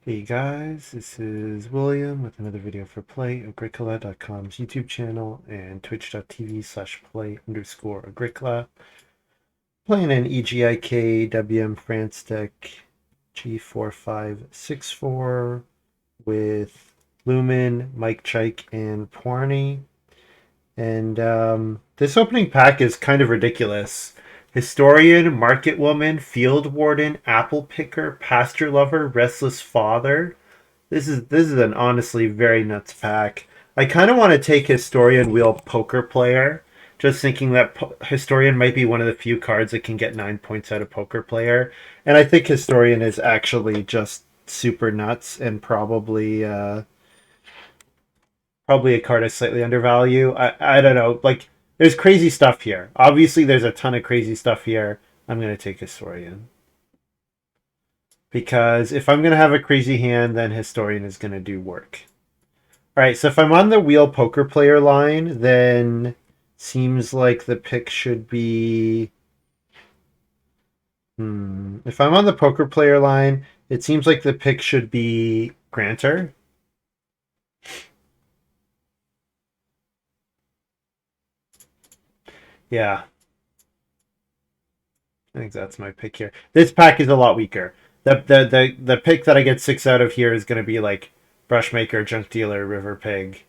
Hey guys, this is William with another video for Play-agricola.com's YouTube channel and twitch.tv/play_agricola. Playing an EGIK WM France deck G4564 with Lumin, mikechike, and pwarney. And this opening pack is kind of ridiculous. Historian, market woman, field warden, apple picker, pasture lover, restless father. This is an honestly very nuts pack. I kind of want to take historian wheel poker player, just thinking that historian might be one of the few cards that can get 9 points out of poker player, and I think historian is actually just super nuts and probably a card I slightly undervalue. I don't know. Like, there's crazy stuff here. Obviously, there's a ton of crazy stuff here. I'm going to take Historian. Because if I'm going to have a crazy hand, then Historian is going to do work. Alright, so if I'm on the wheel poker player line, then seems like the pick should be... If I'm on the poker player line, it seems like the pick should be Granter. Yeah, I think that's my pick here. This pack is a lot weaker. The pick that I get 6 out of here is going to be like Brushmaker, Junk Dealer, River Pig,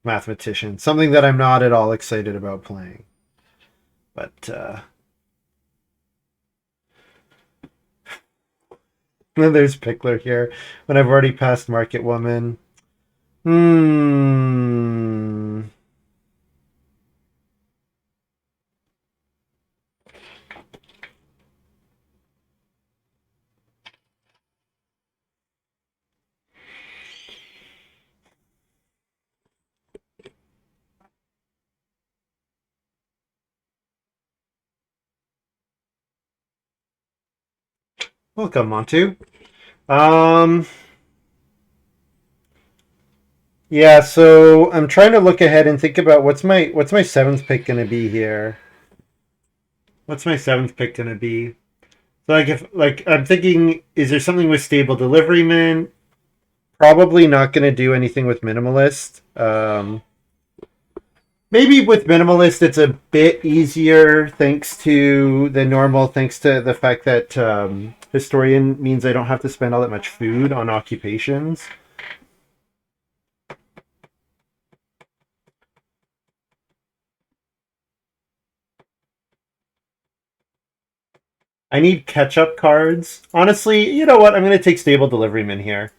Mathematician. Something that I'm not at all excited about playing. But then there's Pickler here when I've already passed Market Woman. Hmm. Welcome, Montu. Um. Yeah, so I'm trying to look ahead and think about what's my seventh pick gonna be here. What's my seventh pick gonna be? So if I'm thinking, is there something with stable deliveryman? Probably not gonna do anything with minimalist. Maybe with minimalist it's a bit easier thanks to the normal, thanks to the fact that historian means I don't have to spend all that much food on occupations. I need catch-up cards. Honestly, you know what? I'm going to take Stable Deliveryman here.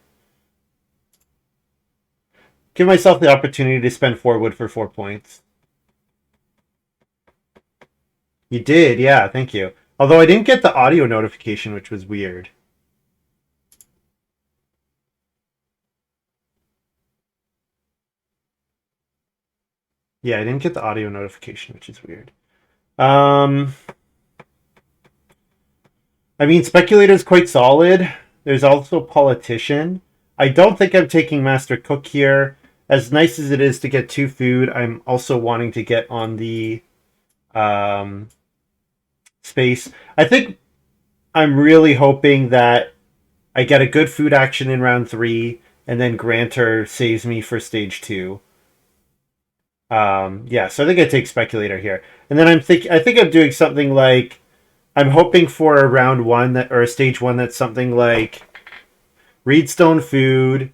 Give myself the opportunity to spend 4 wood for 4 points. You did, yeah, thank you. Although I didn't get the audio notification, which was weird. Yeah, I didn't get the audio notification, which is weird. I mean, Speculator is quite solid. There's also Politician. I don't think I'm taking Master Cook here. As nice as it is to get 2 food, I'm also wanting to get on the space. I think I'm really hoping that I get a good food action in round 3, and then Granter saves me for stage 2. Yeah, so I think I take Speculator here. And then I think I'm doing something like, I'm hoping for a round 1 that, or a stage 1 that's something like Reedstone Food,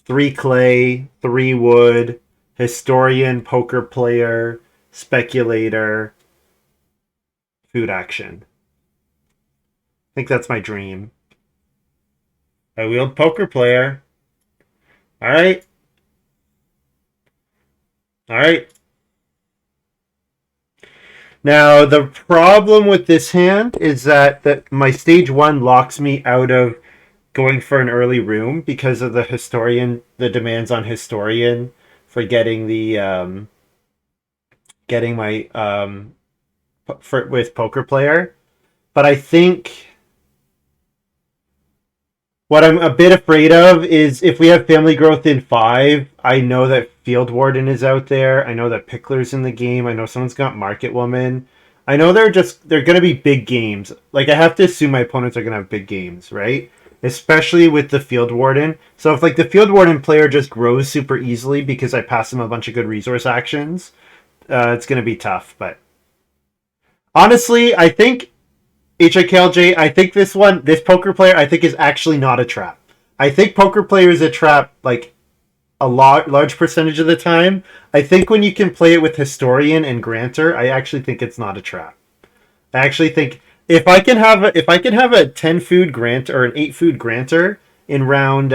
3 Clay, 3 Wood, Historian, Poker Player, Speculator, Food Action. I think that's my dream. I wield Poker Player. Alright. Alright. Now, the problem with this hand is that my stage 1 locks me out of going for an early room because of the demands on historian for getting my with poker player. But I think what I'm a bit afraid of is if we have family growth in 5, I know that Field Warden is out there. I know that Pickler's in the game. I know someone's got Market Woman. I know they're going to be big games. Like, I have to assume my opponents are going to have big games, right? especially with the field warden. So if like the field warden player just grows super easily because I pass him a bunch of good resource actions, it's going to be tough. But honestly, I think HIKLJ, I think this poker player, I think is actually not a trap. I think poker player is a trap like a large percentage of the time. I think when you can play it with Historian and Granter, I actually think it's not a trap. I actually think if I can have a 10 food grant or an 8 food granter in round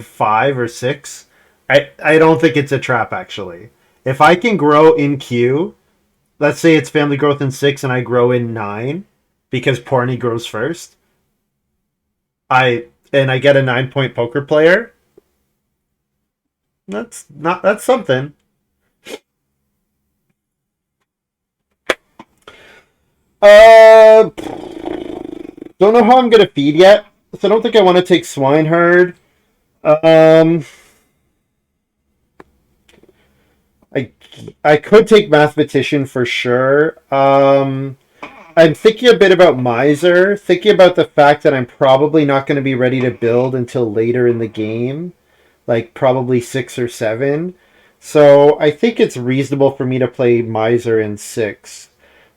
5 or 6, I don't think it's a trap actually. If I can grow in queue, let's say it's family growth in 6 and I grow in 9 because pwarney grows first. I get a 9-point poker player. That's something. Don't know how I'm gonna feed yet, so I don't think I want to take swineherd. Um, I I could take mathematician for sure. I'm thinking a bit about miser, thinking about the fact that I'm probably not going to be ready to build until later in the game, like probably 6 or 7. So I think it's reasonable for me to play miser in 6.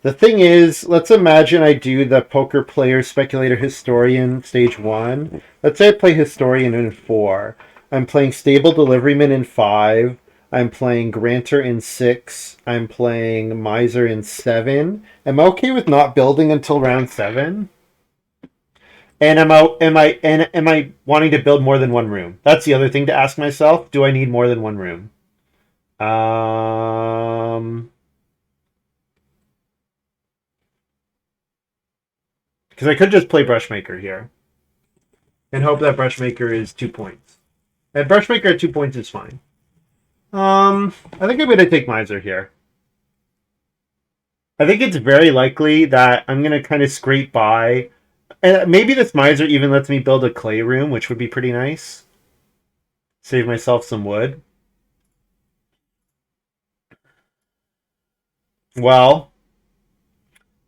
The thing is, let's imagine I do the poker player speculator historian stage 1. Let's say I play historian in 4. I'm playing stable deliveryman in 5. I'm playing granter in 6. I'm playing miser in 7. Am I okay with not building until round 7? And am I wanting to build more than one room? That's the other thing to ask myself. Do I need more than one room? Because I could just play brushmaker here and hope that brushmaker is 2 points. And brushmaker at 2 points is fine. I think I'm going to take miser here. I think it's very likely that I'm going to kind of scrape by. And maybe this miser even lets me build a clay room, which would be pretty nice. Save myself some wood. Well,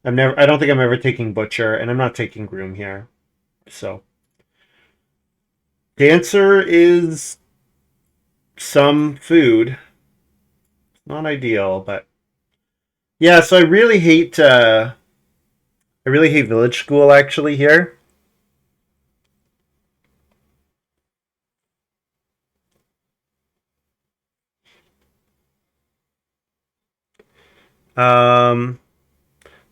I don't think I'm ever taking butcher, and I'm not taking groom here. So dancer is some food. Not ideal, but yeah, so I really hate village school actually here. Um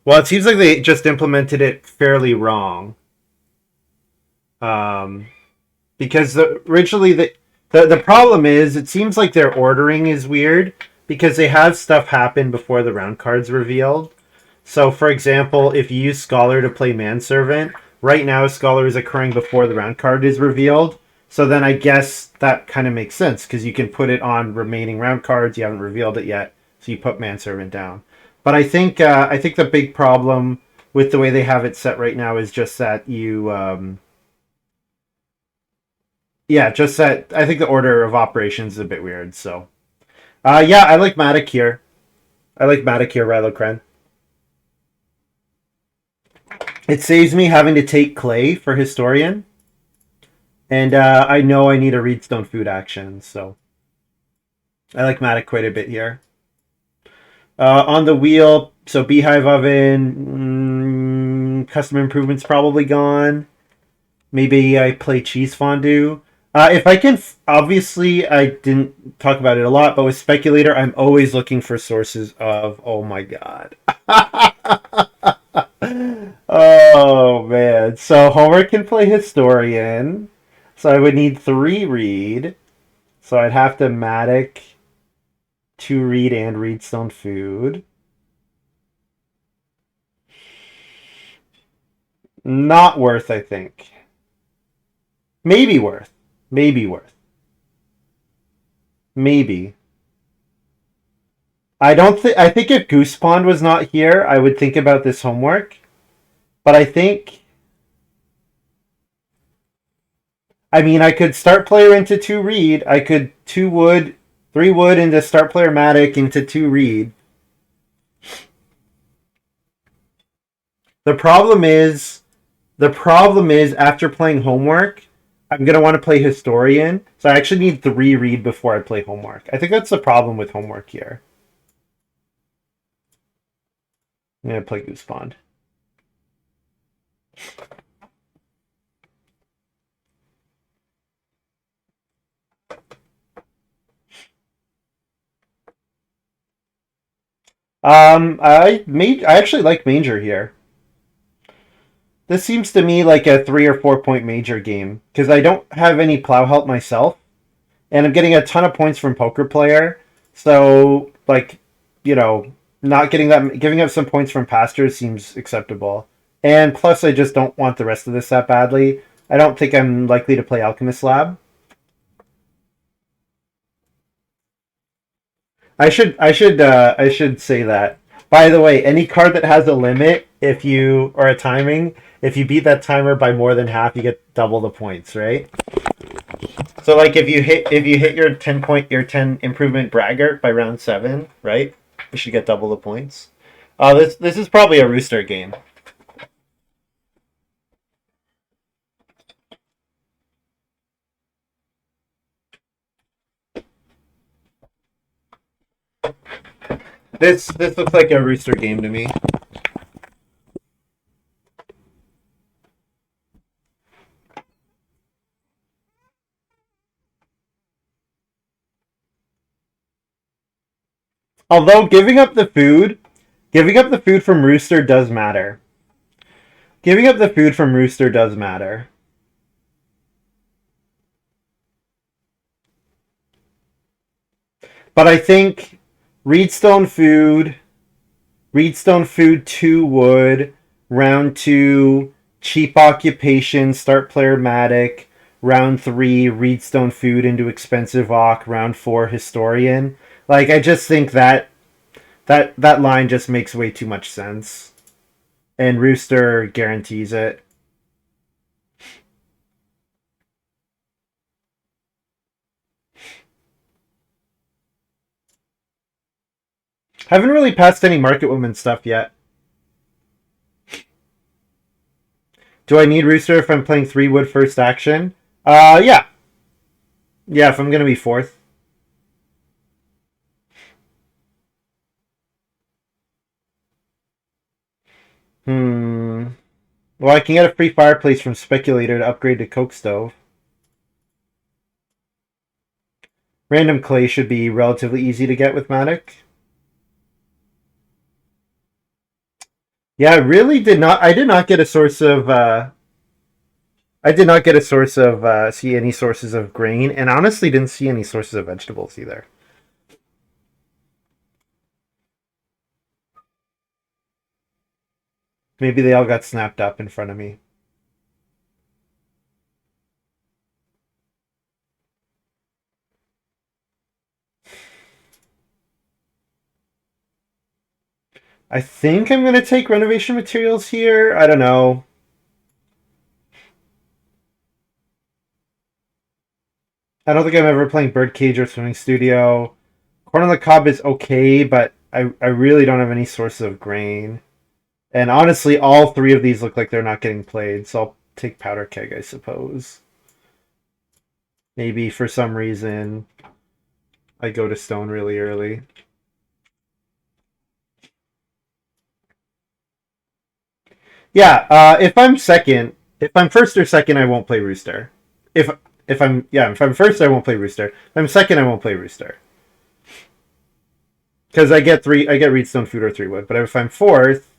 well, it seems like they just implemented it fairly wrong. Um because originally the problem is it seems like their ordering is weird because they have stuff happen before the round cards revealed. So, for example, if you use Scholar to play Manservant, right now Scholar is occurring before the round card is revealed. So then I guess that kind of makes sense because you can put it on remaining round cards. You haven't revealed it yet, so you put Manservant down. But I think the big problem with the way they have it set right now is just that yeah, just that I think the order of operations is a bit weird. So yeah, I like Matic here. I like Matic here, Rylocren. It saves me having to take clay for historian, and I know I need a reedstone food action, so I like Matic quite a bit here. On the wheel, so beehive oven, custom improvements probably gone. Maybe I play cheese fondue. If I can, obviously I didn't talk about it a lot, but with speculator, I'm always looking for sources of. Oh my god. Oh man. So Homer can play historian. So I would need 3 read. So I'd have to Matic 2 read and reedstone food. Not worth, I think. Maybe worth. Maybe worth. Maybe. I don't think I think if Goose Pond was not here, I would think about this homework. But I mean I could start player into 2 read. I could 2 wood, 3 wood into start player Matic into 2 read. The problem is The problem is, after playing homework, I'm gonna want to play historian, so I actually need 3 read before I play homework. I think that's the problem with homework here. I'm gonna play Goose Pond. I actually like Manger here. This seems to me like a 3 or 4 point Manger game because I don't have any plow help myself, and I'm getting a ton of points from Poker Player. So, like, you know, not getting that, giving up some points from Pastures seems acceptable. And plus, I just don't want the rest of this that badly. I don't think I'm likely to play Alchemist Lab. I should say that. By the way, any card that has a limit, if you or a timing, if you beat that timer by more than half, you get double the points, right? So like if you hit your 10 improvement braggart by round 7, right? You should get double the points. This is probably a rooster game. This looks like a rooster game to me. Although giving up the food from rooster does matter. Giving up the food from rooster does matter. But I think Reedstone food, Reedstone food 2 wood, round 2 cheap occupation, start player matic, round 3 Reedstone food into expensive ock, round 4 historian. Like I just think that line just makes way too much sense. And Rooster guarantees it. Haven't really passed any Market Woman stuff yet. Do I need Rooster if I'm playing 3 wood first action? Yeah. Yeah, if I'm gonna be fourth. Hmm. Well, I can get a free fireplace from Speculator to upgrade to Coke Stove. Random clay should be relatively easy to get with Matic. Yeah, I really did not. I did not get a source of. I did not get a source of see any sources of grain, and honestly didn't see any sources of vegetables either. Maybe they all got snapped up in front of me. I think I'm gonna take renovation materials here. I don't know. I don't think I'm ever playing Birdcage or Swimming Studio. Corn on the Cob is okay, but I really don't have any sources of grain. And honestly, all 3 of these look like they're not getting played, so I'll take Powder Keg, I suppose. Maybe for some reason I go to Stone really early. Yeah, if I'm first or second, I won't play Rooster. If if I'm first, I won't play Rooster. If I'm second, I won't play Rooster because I get Reedstone Food or 3 wood. But if I'm fourth,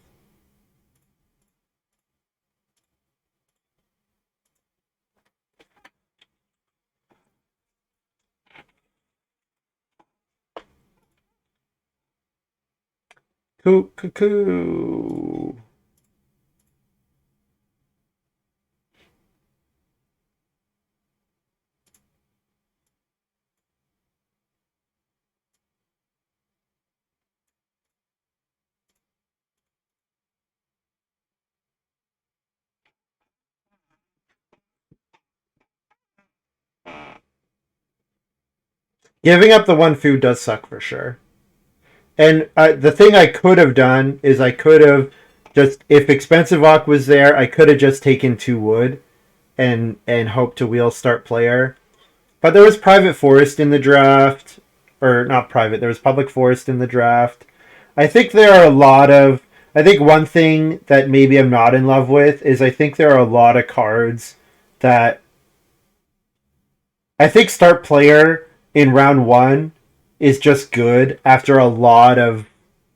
cuckoo. Giving up the 1 food does suck for sure. And the thing I could have done is I could have Just if expensive Ock was there, I could have just taken 2 wood and hoped to wheel start player. But there was private forest in the draft, or not private. There was public forest in the draft. I think there are a lot of. I think one thing that maybe I'm not in love with is I think there are a lot of cards that I think start player in round one is just good after a lot of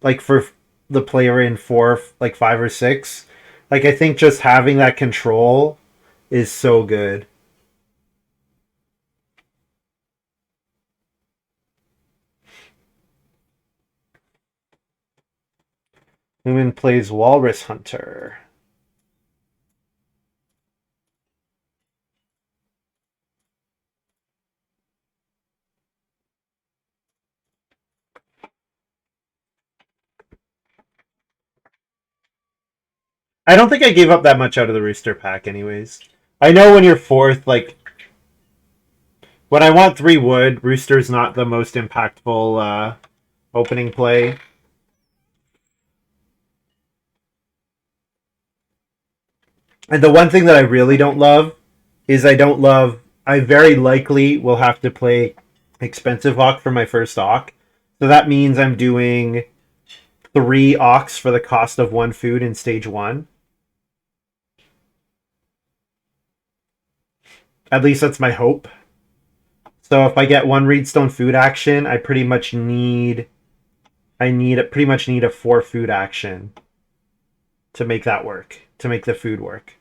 like for the player in four, like 5 or 6. Like I think just having that control is so good. Lumin plays Walrus Hunter. I don't think I gave up that much out of the Rooster pack, anyways. I know when you're fourth, like when I want 3 wood, Rooster's not the most impactful opening play. And the one thing that I really don't love is I very likely will have to play expensive Ock for my first Ock. So that means I'm doing 3 Ox for the cost of 1 food in stage 1. At least that's my hope. So if I get 1 Reedstone food action, I pretty much need a 4 food action to make that work, to make the food work.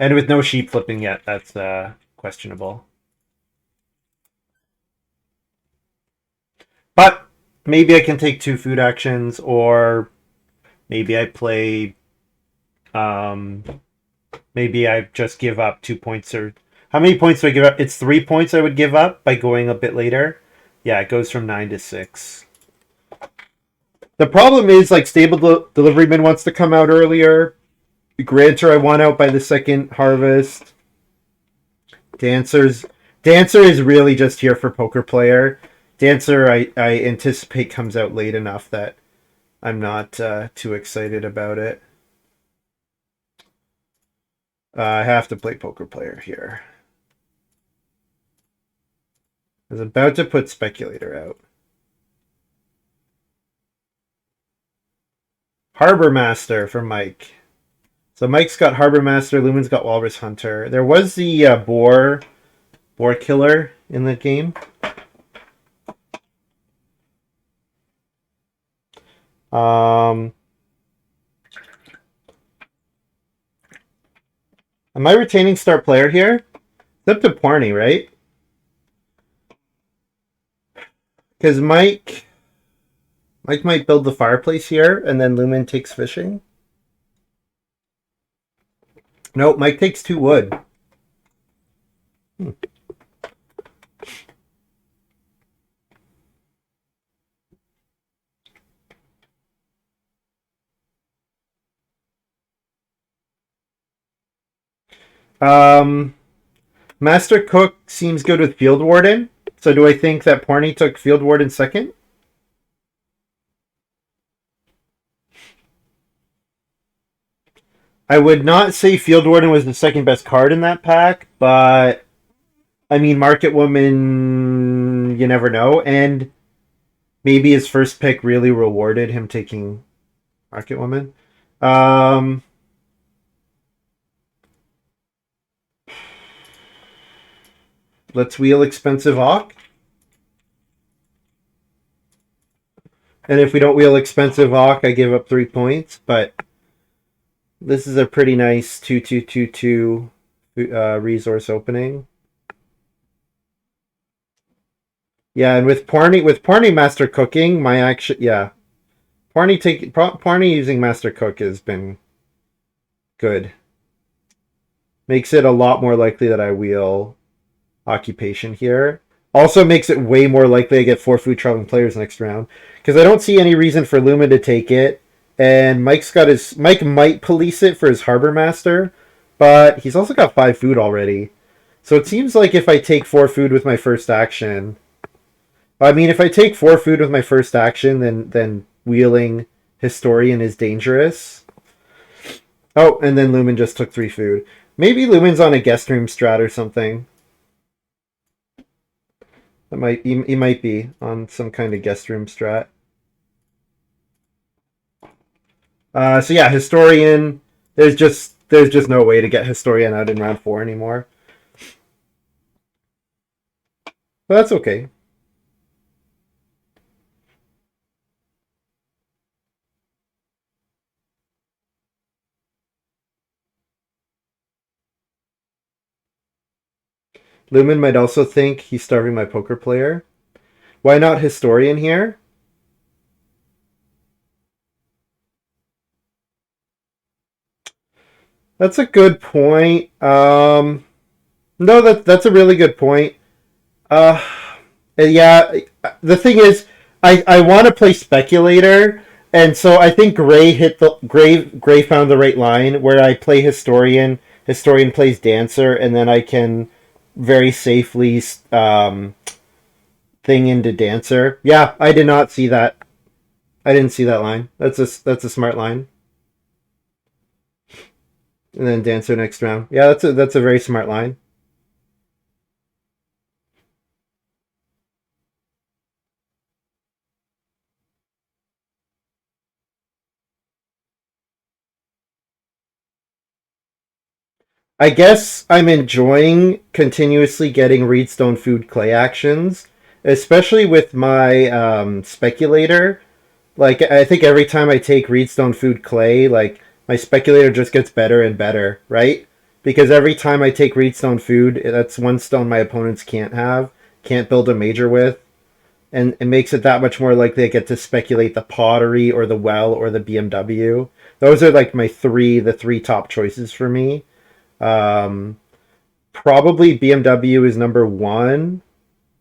And with no sheep flipping yet, that's questionable. But maybe I can take 2 food actions, or maybe I play. Maybe I just give up 2 points, or how many points do I give up? It's 3 points I would give up by going a bit later. Yeah, it goes from 9 to 6. The problem is like Stable Deliveryman wants to come out earlier. Granter I want out by the second harvest. Dancer is really just here for poker player. Dancer I anticipate comes out late enough that I'm not too excited about it. I have to play poker player here. I was about to put speculator out. Harbor Master for Mike. So Mike's got Harbor Master, Lumin's got Walrus Hunter. There was the boar killer in the game. Am I retaining start player here? It's up to pwarney, right? Because Mike might build the fireplace here, and then Lumin takes fishing. Nope, Mike takes 2 wood. Master Cook seems good with Field Warden. So do I think that pwarney took Field Warden second? I would not say Field Warden was the second best card in that pack, but I mean, Market Woman, you never know. And maybe his first pick really rewarded him taking Market Woman. Let's wheel expensive Ock. And if we don't wheel expensive Ock, I give up 3 points. But this is a pretty nice 2-2-2-2 resource opening. Yeah, and with pwarney Master Cooking, my action, yeah, pwarney using Master Cook has been good. Makes it a lot more likely that I wheel Occupation here. Also makes it way more likely I get 4 food traveling players next round, because I don't see any reason for Lumin to take it. And Mike might police it for his Harbor Master, but he's also got 5 food already. So it seems like if I take 4 food with my first action, I mean, if I take 4 food with my first action, then wheeling Historian is dangerous. Oh, and then Lumin just took 3 food. Maybe Lumin's on a guest room strat or something. He might be on some kind of guest room strat. So yeah, Historian. There's just no way to get Historian out in round 4 anymore. But that's okay. Lumin might also think he's starving my poker player. Why not Historian here? That's a good point. No, that's a really good point. Uh, yeah. The thing is, I want to play speculator, and so I think Gray found the right line where I play historian. Historian plays dancer, and then I can very safely thing into dancer. Yeah, I did not see that. I didn't see that line. That's a smart line. And then dancer next round. Yeah, that's a very smart line. I guess I'm enjoying continuously getting Reedstone Food Clay actions, especially with my speculator. Like, I think every time I take Reedstone Food Clay, like, my speculator just gets better and better, right? Because every time I take Reedstone Food, that's one stone my opponents can't have, can't build a major with, and it makes it that much more likely I get to speculate the pottery or the well or the BMW. Those are like the three top choices for me. Um, Probably BMW is number one,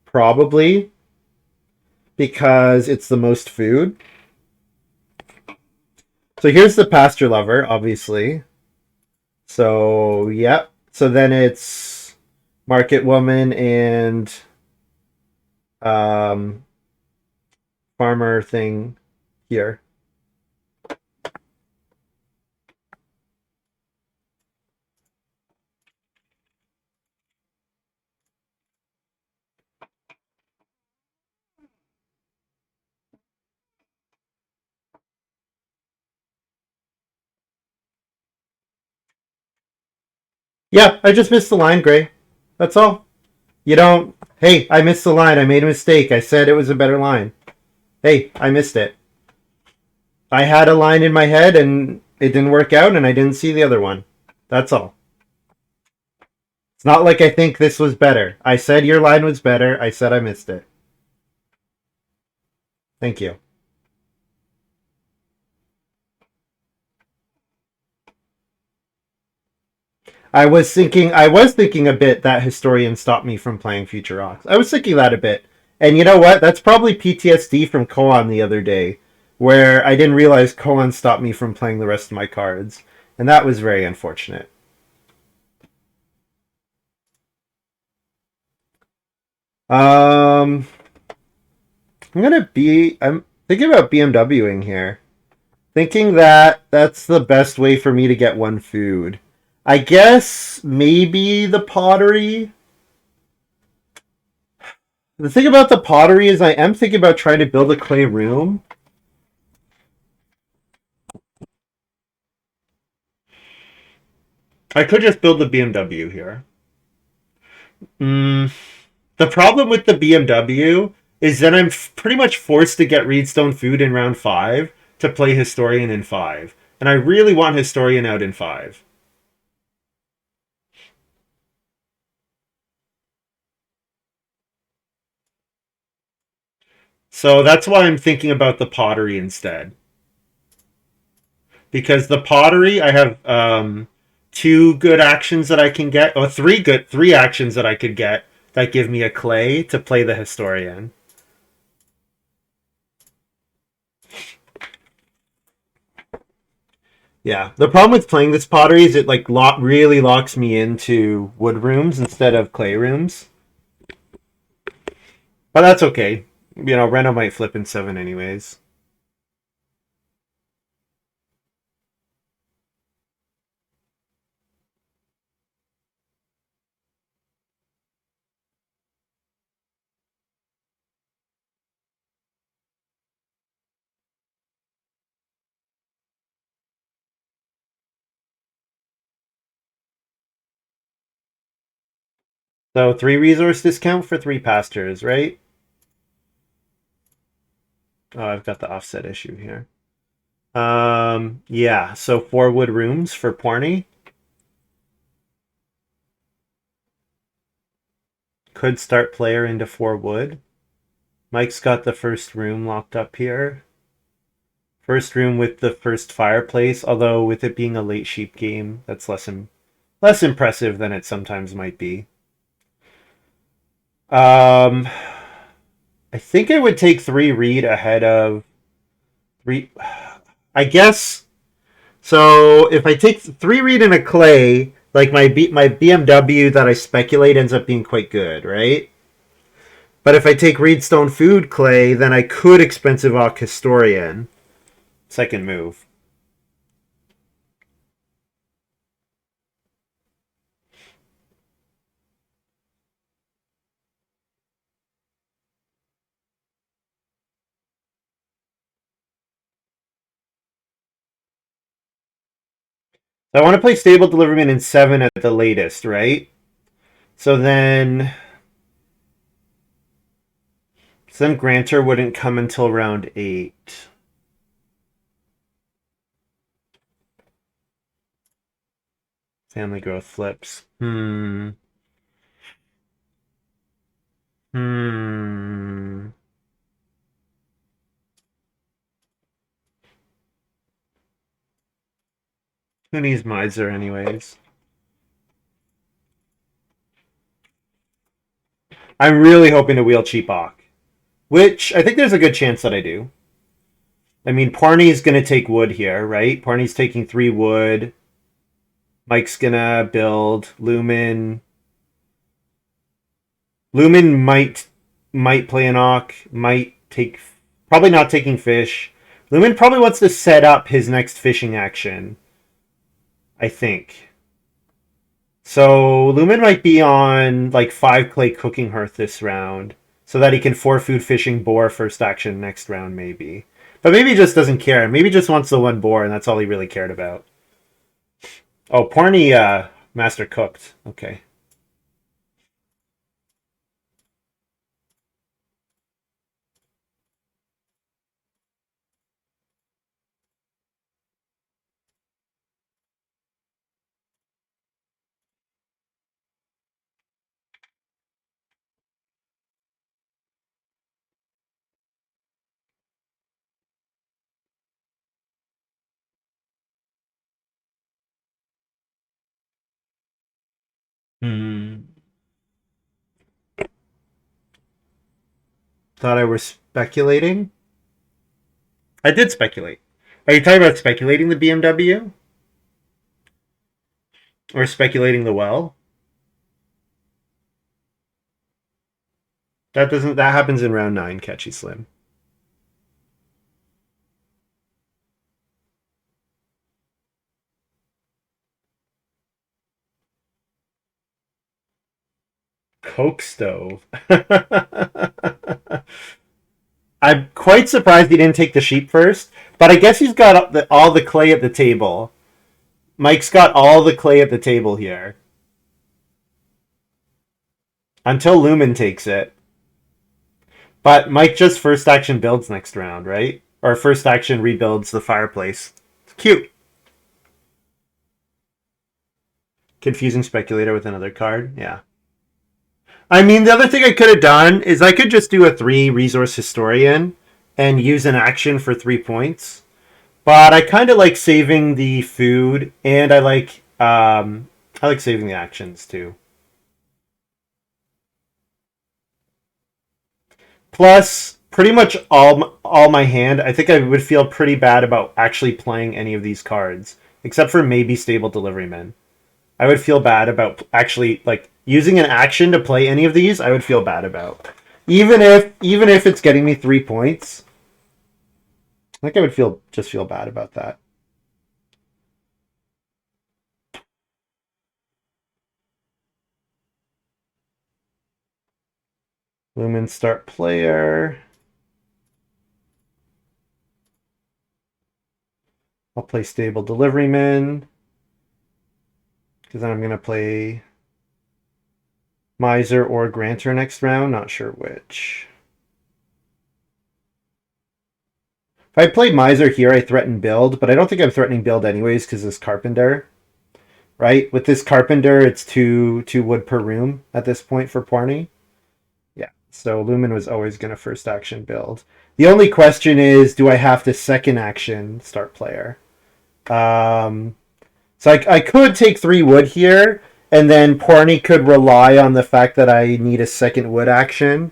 probably because it's the most food. So here's the pasture lover, obviously. So yep. So then it's market woman and um, farmer thing here. Yeah, I just missed the line, Gray. That's all. You don't. Hey, I missed the line. I made a mistake. I said it was a better line. Hey, I missed it. I had a line in my head and it didn't work out, and I didn't see the other one. That's all. It's not like I think this was better. I said your line was better. I said I missed it. Thank you. I was thinking a bit that historian stopped me from playing Future Rocks. I was thinking that a bit. And you know what? That's probably PTSD from Koan the other day, where I didn't realize Koan stopped me from playing the rest of my cards. And that was very unfortunate. Um I'm thinking about BMWing here. Thinking that that's the best way for me to get 1 food. I guess maybe the pottery. The thing about the pottery is I am thinking about trying to build a clay room. I could just build the BMW here. Mm, the problem with the BMW is that I'm pretty much forced to get Reedstone Food in round 5 to play Historian in 5. And I really want Historian out in 5. So that's why I'm thinking about the pottery instead. Because the pottery, I have 2 good actions that I can get, or 3 actions that I could get that give me a clay to play the Historian. Yeah, the problem with playing this pottery is it like really locks me into wood rooms instead of clay rooms. But that's okay. Reno might flip in 7 anyways. So 3 resource discount for 3 pastures, right? Oh, I've got the offset issue here. Yeah, so 4 wood rooms for pwarney. Could start player into 4 wood. Mike's got the first room locked up here. First room with the first fireplace, although with it being a late sheep game, that's less impressive than it sometimes might be. Um, I think I would take 3 reed ahead of 3. I guess so. If I take 3 reed in a clay, like my BMW that I speculate ends up being quite good, right? But if I take Reedstone Food Clay, then I could Expensive Ock Historian. Second move. I want to play Stable Deliverman in 7 at the latest, right? So then Granter wouldn't come until round 8. Family growth flips. Hmm. Who needs Miser anyways? I'm really hoping to wheel cheap Ock, which I think there's a good chance that I do. I mean, Pwarney's going to take wood here, right? Pwarney's taking 3 wood. Mike's going to build Lumin. Lumin might play an Ock, might take, probably not taking fish. Lumin probably wants to set up his next fishing action, I think. So Lumin might be on like 5 clay cooking hearth this round, so that he can 4 food fishing boar first action next round maybe. But maybe he just doesn't care. Maybe he just wants the 1 boar and that's all he really cared about. Oh, Pwarney master cooked. Okay. Hmm. Thought I was speculating. I did speculate. Are you talking about speculating the BMW or speculating the well? That happens in round 9, Catchy Slim. Coke stove. I'm quite surprised he didn't take the sheep first, but I guess he's got all the clay at the table. Mike's got all the clay at the table here. Until Lumin takes it. But Mike just first action builds next round, right? Or first action rebuilds the fireplace. It's cute. Confusing speculator with another card. Yeah. I mean, the other thing I could have done is I could just do a 3 resource historian and use an action for 3 points. But I kind of like saving the food, and I like saving the actions too. Plus, pretty much all my hand, I think I would feel pretty bad about actually playing any of these cards, except for maybe Stable Deliveryman. I would feel bad about actually like using an action to play any of these. I would feel bad about. Even if it's getting me 3 points, I think I would feel bad about that. Lumin start player. I'll play stable deliveryman because then I'm gonna play Miser or Granter next round. Not sure which. If I played Miser here, I threaten build, but I don't think I'm threatening build anyways because this Carpenter, right? With this Carpenter, it's two wood per room at this point for pwarney. Yeah, so Lumin was always going to first action build. The only question is, do I have to second action start player? So I could take 3 wood here, and then pwarney could rely on the fact that I need a second wood action.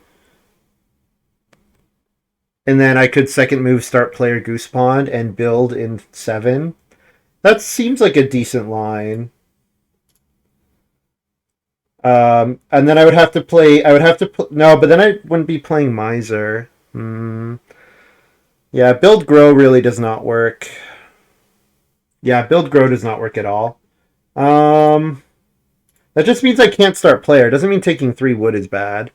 And then I could second move start player Goose Pond and build in 7. That seems like a decent line. And then I would have to play. I would have to no, but then I wouldn't be playing Miser. Yeah, build grow really does not work. Yeah, build grow does not work at all. Um, that just means I can't start player. It doesn't mean taking 3 wood is bad.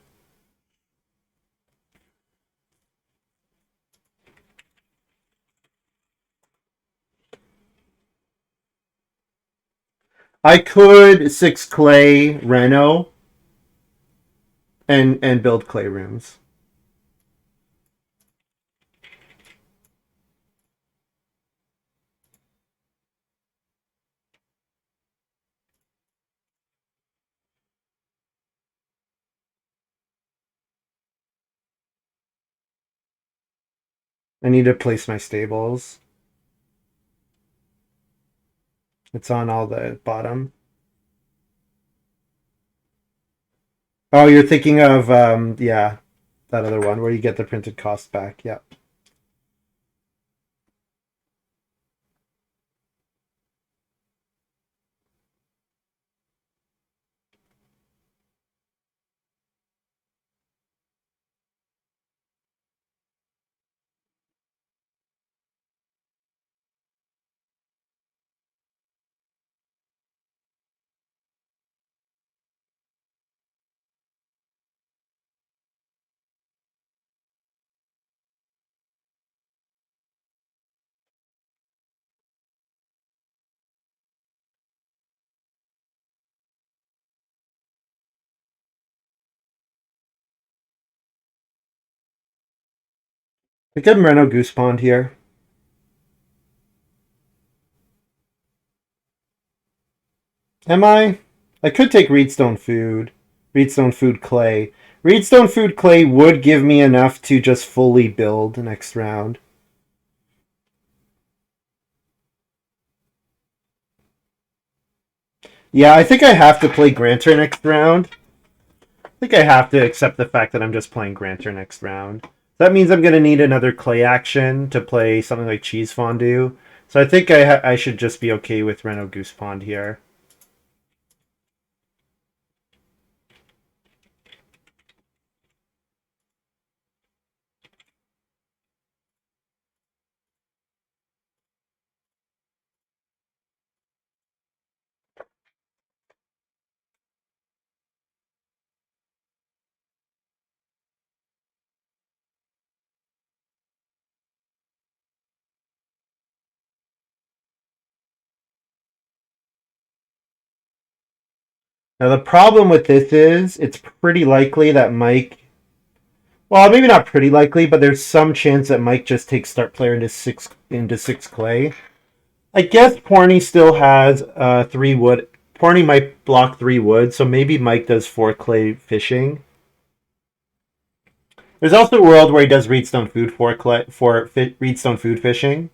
I could 6 clay Reno and build clay rooms. I need to place my stables. It's on all the bottom. Oh, you're thinking of yeah, that other one where you get the printed cost back. Yeah. I could Reno Goose Pond here. Am I? I could take Reedstone Food. Reedstone Food Clay. Reedstone Food Clay would give me enough to just fully build next round. Yeah, I think I have to play Granter next round. I think I have to accept the fact that I'm just playing Granter next round. That means I'm going to need another clay action to play something like Cheese Fondue. So I think I should just be okay with Reno Goose Pond here. Now the problem with this is it's pretty likely that Mike, well, maybe not pretty likely, but there's some chance that Mike just takes start player into six clay. I guess pwarney still has 3 wood. Pwarney might block 3 wood, so maybe Mike does 4 clay fishing. There's also a world where he does Reedstone Food Reedstone Food fishing,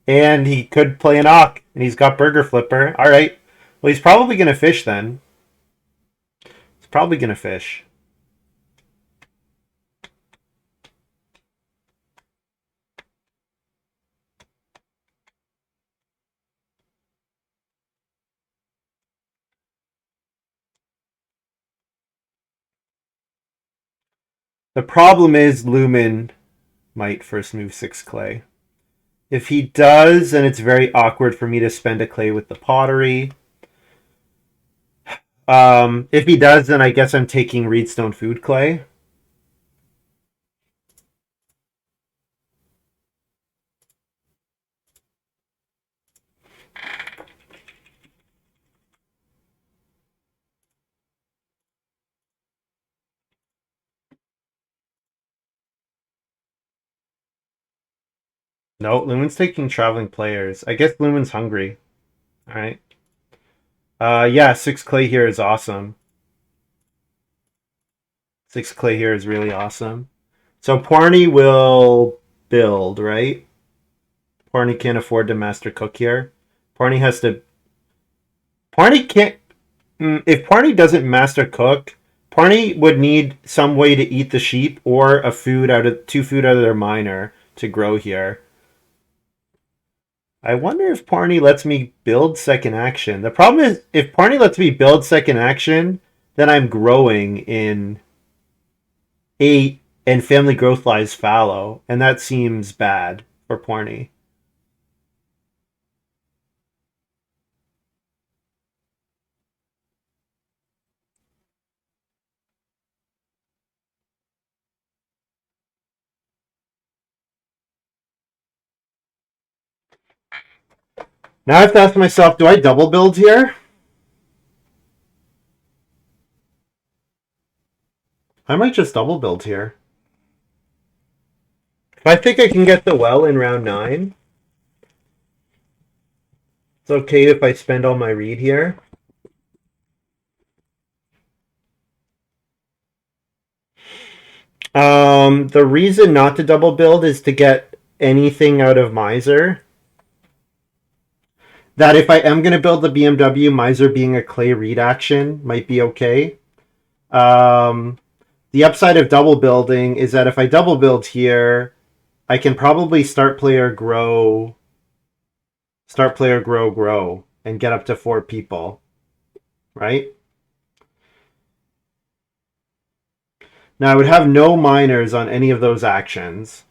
and he could play an Ock, and he's got Burger Flipper. All right, well he's probably gonna fish then. He's probably gonna fish. The problem is Lumin might first move 6 clay. If he does, then it's very awkward for me to spend a clay with the pottery. If he does, then I guess I'm taking Reedstone Food Clay. No, Lumen's taking Traveling Players. I guess Lumen's hungry. All right. Yeah, 6 clay here is awesome. 6 clay here is really awesome. So Pwarney will build, right? Pwarney can't afford to master cook here. Pwarney has to. Pwarney can't. If Pwarney doesn't master cook, Pwarney would need some way to eat the sheep or a food out of 2 food out of their miner to grow here. I wonder if Pwarney lets me build second action. The problem is, if Pwarney lets me build second action, then I'm growing in 8 and family growth lies fallow, and that seems bad for Pwarney. Now I have to ask myself, do I double build here? I might just double build here. If I think I can get the well in round 9, it's okay if I spend all my reed here. The reason not to double build is to get anything out of Miser. That if I am going to build the BMW, Miser being a clay reed action might be okay. Um, the upside of double building is that if I double build here, I can probably grow, and get up to 4 people, right? Now I would have no miners on any of those actions.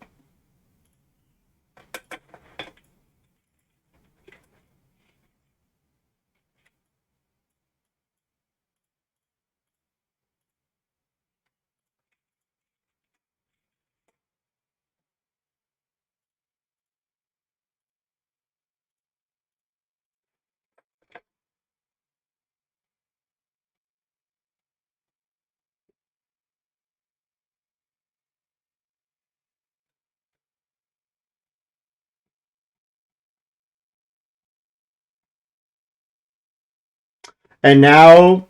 And now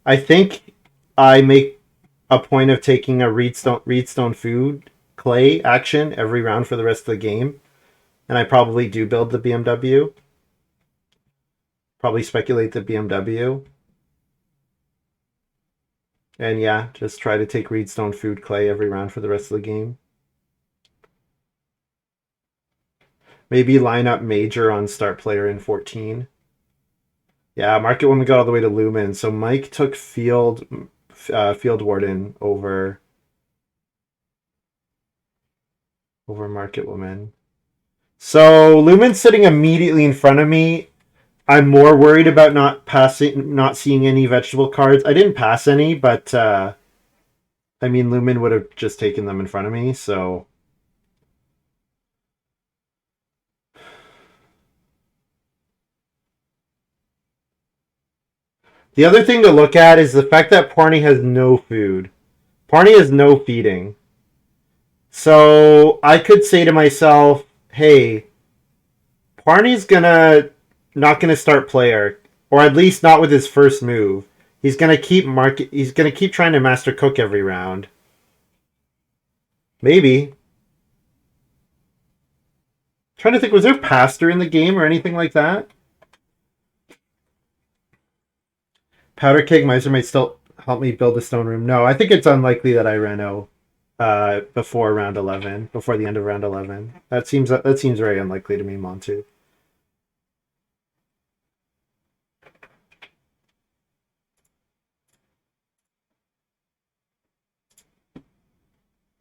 I think I make a point of taking a reedstone food clay action every round for the rest of the game, and I probably do build the BMW. Probably speculate the BMW, and yeah, just try to take reedstone food clay every round for the rest of the game. Maybe line up major on start player in 14. Yeah, market woman got all the way to Lumin, so Mike took field warden over market woman. So Lumin's sitting immediately in front of me. I'm more worried about not seeing any vegetable cards. I didn't pass any, but I mean, Lumin would have just taken them in front of me. So the other thing to look at is the fact that Parney has no food. Parney has no feeding. So I could say to myself, "Hey, Parney's gonna not gonna start player, or at least not with his first move. He's gonna keep market. He's gonna keep trying to master cook every round. Maybe. Trying to think, was there pastor in the game or anything like that? Powder keg miser might still help me build a stone room. No, I think it's unlikely that I reno before round 11, before the end of round 11. That seems very unlikely to me, Montu.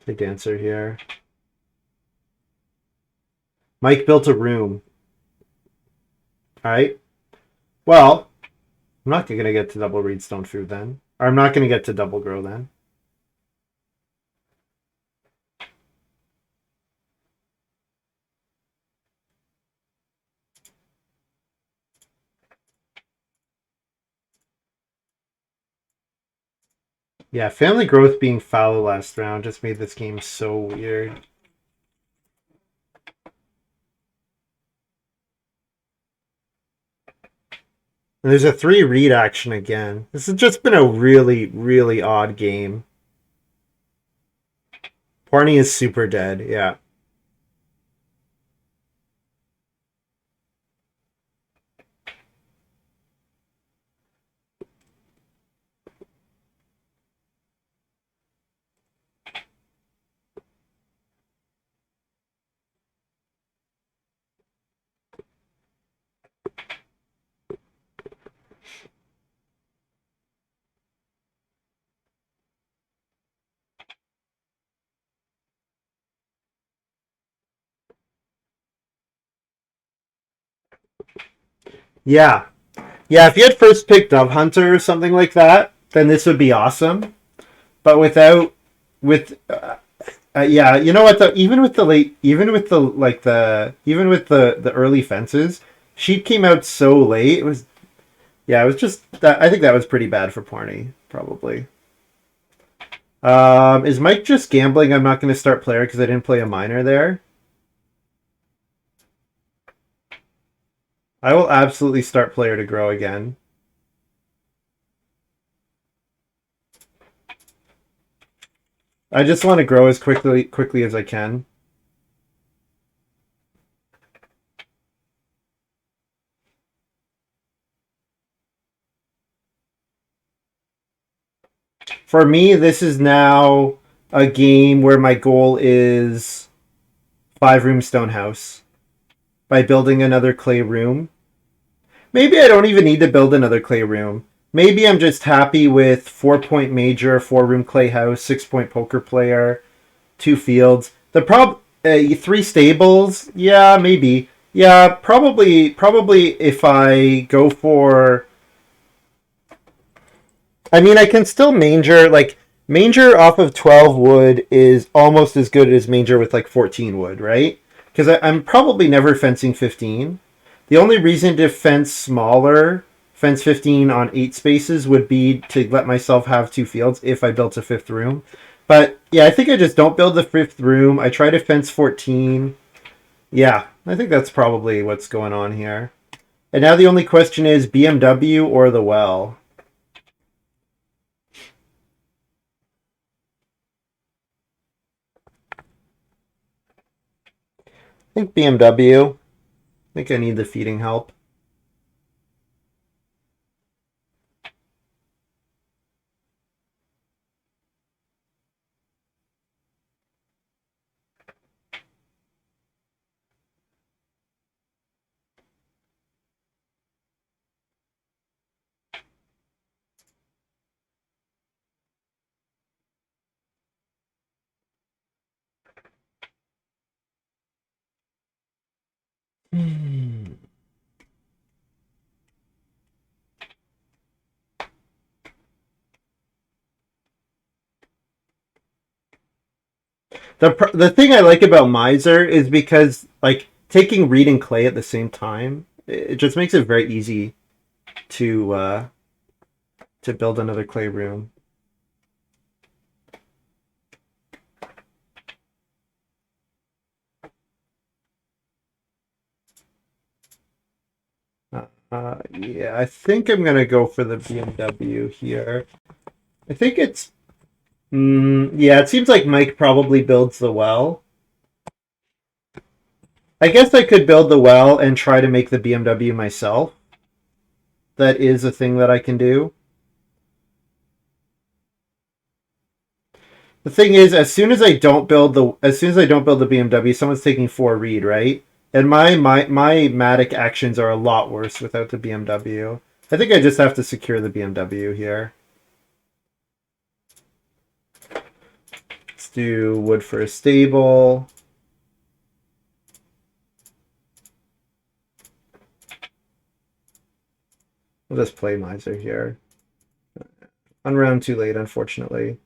The dancer here. Mike built a room. All right. Well, I'm not going to get to double reedstone food then. Or I'm not going to get to double grow then. Yeah, family growth being fallow last round just made this game so weird. And there's a 3 read action again. This has just been a really, really odd game. Pwarney is super dead, yeah. Yeah. Yeah, if you had first picked Dove Hunter or something like that, then this would be awesome. But without, with, yeah, you know what? Even with the late, even with the like even with the early fences, sheep came out so late. It was, yeah, it was just that. I think that was pretty bad for Pwarney, probably. Is Mike just gambling? I'm not going to start player because I didn't play a minor there. I will absolutely start player to grow again. I just want to grow as quickly as I can. For me, this is now a game where my goal is 5-room stone house by building another clay room. Maybe I don't even need to build another clay room. Maybe I'm just happy with 4-point major, 4-room clay house, 6-point poker player, 2 fields. The 3 stables. Yeah, maybe. Yeah, probably if I go for, I mean, I can still manger. Like, manger off of 12 wood is almost as good as manger with like 14 wood, right? Because I'm probably never fencing 15. The only reason to fence smaller, fence 15 on 8 spaces, would be to let myself have 2 fields if I built a 5th room. But yeah, I think I just don't build the 5th room. I try to fence 14. Yeah, I think that's probably what's going on here. And now the only question is BMW or the well. I think BMW. I think I need the feeding help. Hmm. The thing I like about Miser is because like taking reed and clay at the same time, it just makes it very easy to build another clay room. Yeah, I think I'm gonna go for the BMW here. I think it's yeah. It seems like Mike probably builds the well. I guess I could build the well and try to make the BMW myself. That is a thing that I can do. The thing is, as soon as I don't build the BMW, someone's taking 4 reed, right? And my Matic actions are a lot worse without the BMW. I think I just have to secure the BMW here. do wood for a stable. We'll just play miser here. On round too late, unfortunately.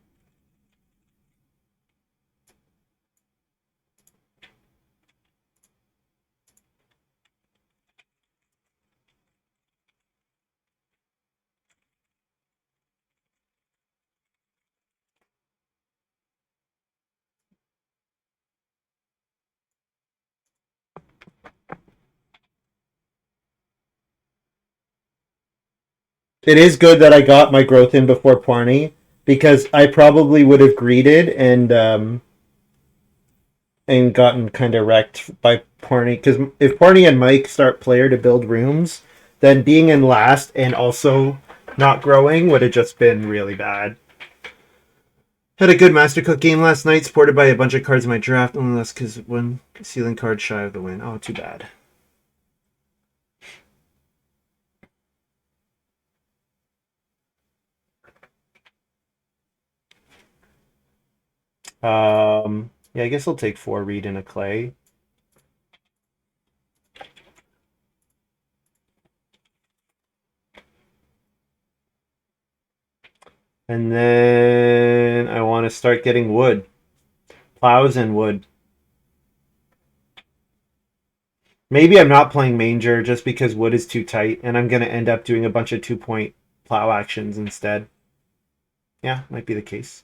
It is good that I got my growth in before pwarney, because I probably would have greeted and gotten kind of wrecked by pwarney. Because if pwarney and Mike start player to build rooms, then being in last and also not growing would have just been really bad. Had a good Master Cook game last night, supported by a bunch of cards in my draft, only less because one ceiling card shy of the win. Oh, too bad. Yeah, I guess I'll take 4 reed and a clay. And then I want to start getting wood. Plows and wood. Maybe I'm not playing Manger just because wood is too tight, and I'm going to end up doing a bunch of 2-point plow actions instead. Yeah, might be the case.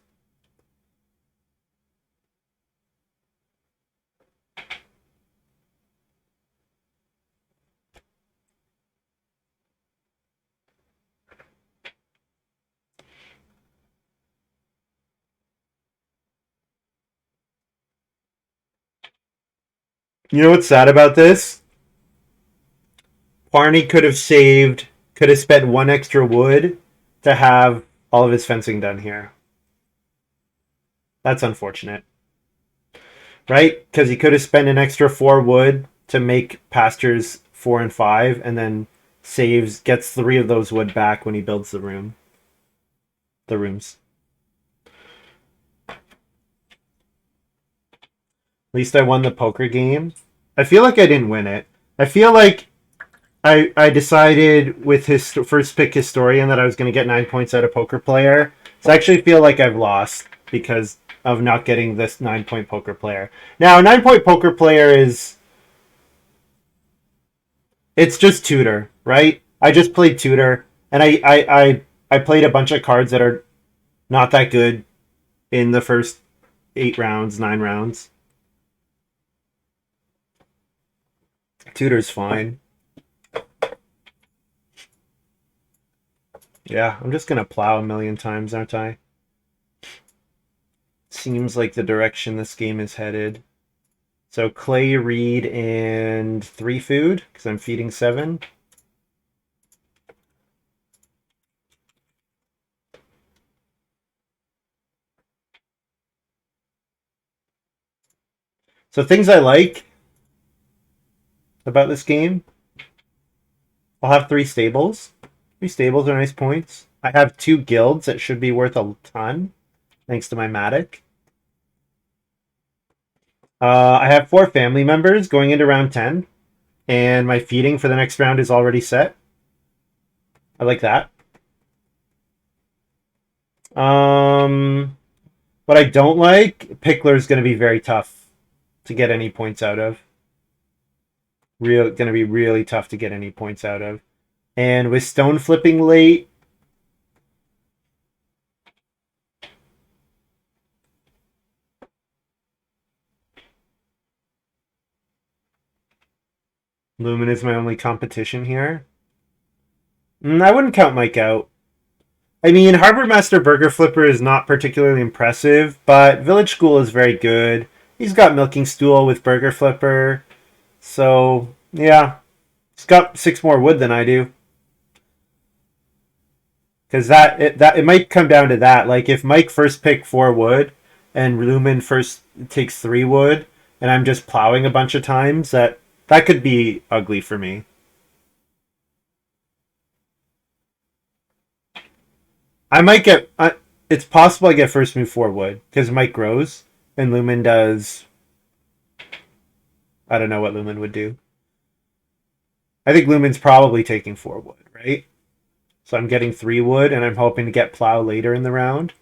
You know what's sad about this? Pwarney could have spent 1 extra wood to have all of his fencing done here. That's unfortunate. Right? Because he could have spent an extra 4 wood to make pastures 4 and 5, and then gets 3 of those wood back when he builds the rooms. At least I won the poker game. I feel like I didn't win it. I feel like I decided with his first pick historian that I was going to get 9 points out of poker player. So I actually feel like I've lost because of not getting this 9-point poker player. Now, a 9-point poker player it's just tutor, right? I just played tutor, and I played a bunch of cards that are not that good in the first 8 rounds, 9 rounds. Tutor's fine. Yeah, I'm just gonna plow a million times, aren't I? Seems like the direction this game is headed. So clay, reed, and 3 food, because I'm feeding 7. So things I like about this game, I'll have 3 stables. 3 stables are nice points. I have 2 guilds that should be worth a ton, thanks to my Matic. I have 4 family members going into round 10, and my feeding for the next round is already set. I like that. What I don't like, Pickler is going to be very tough to get any points out of. Going to be really tough to get any points out of. And with stone flipping late, Lumin is my only competition here. I wouldn't count Mike out. I mean, Harbor Master Burger Flipper is not particularly impressive, but Village School is very good. He's got Milking Stool with Burger Flipper. So, yeah. He's got 6 more wood than I do. Because it might come down to that. Like, if Mike first picked 4 wood, and Lumin first takes 3 wood, and I'm just plowing a bunch of times, that could be ugly for me. I might get. It's possible I get first move 4 wood because Mike grows, And Lumin does. I don't know what Lumin would do. I think Lumin's probably taking 4 wood, right? So I'm getting 3 wood, and I'm hoping to get plow later in the round.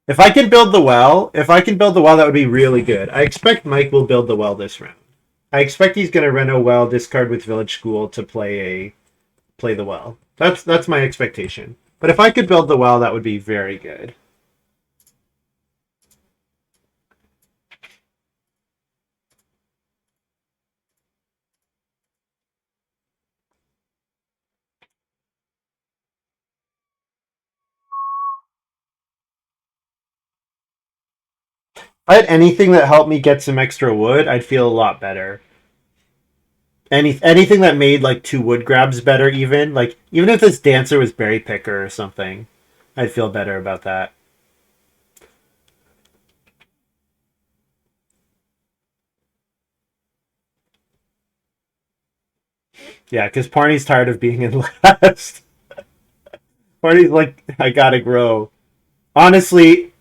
If I can build the well, that would be really good. I expect Mike will build the well this round. I expect he's going to run a well, discard with village school to play the well. That's my expectation. But if I could build the well, that would be very good. If I had anything that helped me get some extra wood, I'd feel a lot better. Anything that made like 2 wood grabs better, even if this dancer was berry picker or something, I'd feel better about that. Yeah, because Parney's tired of being in last. Parney's like, I gotta grow. Honestly,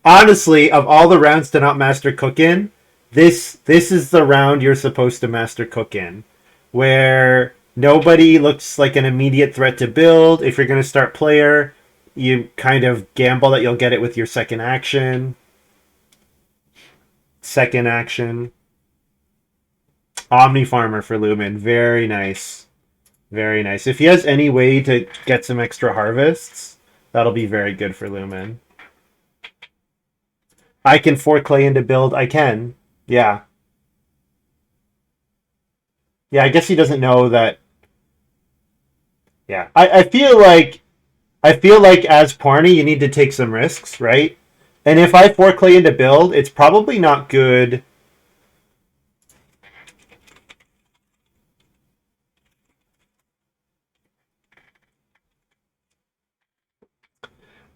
of all the rounds to not master cook in, this is the round you're supposed to master cook in, where nobody looks like an immediate threat to build. If you're gonna start player, you kind of gamble that you'll get it with your second action. Second action. Omni Farmer for Lumin. Very nice. Very nice. If he has any way to get some extra harvests, that'll be very good for Lumin. I can 4 clay into build. I can. Yeah. Yeah, I guess he doesn't know that. Yeah. I feel like as Parney, you need to take some risks, right? And if I 4 clay into build, it's probably not good.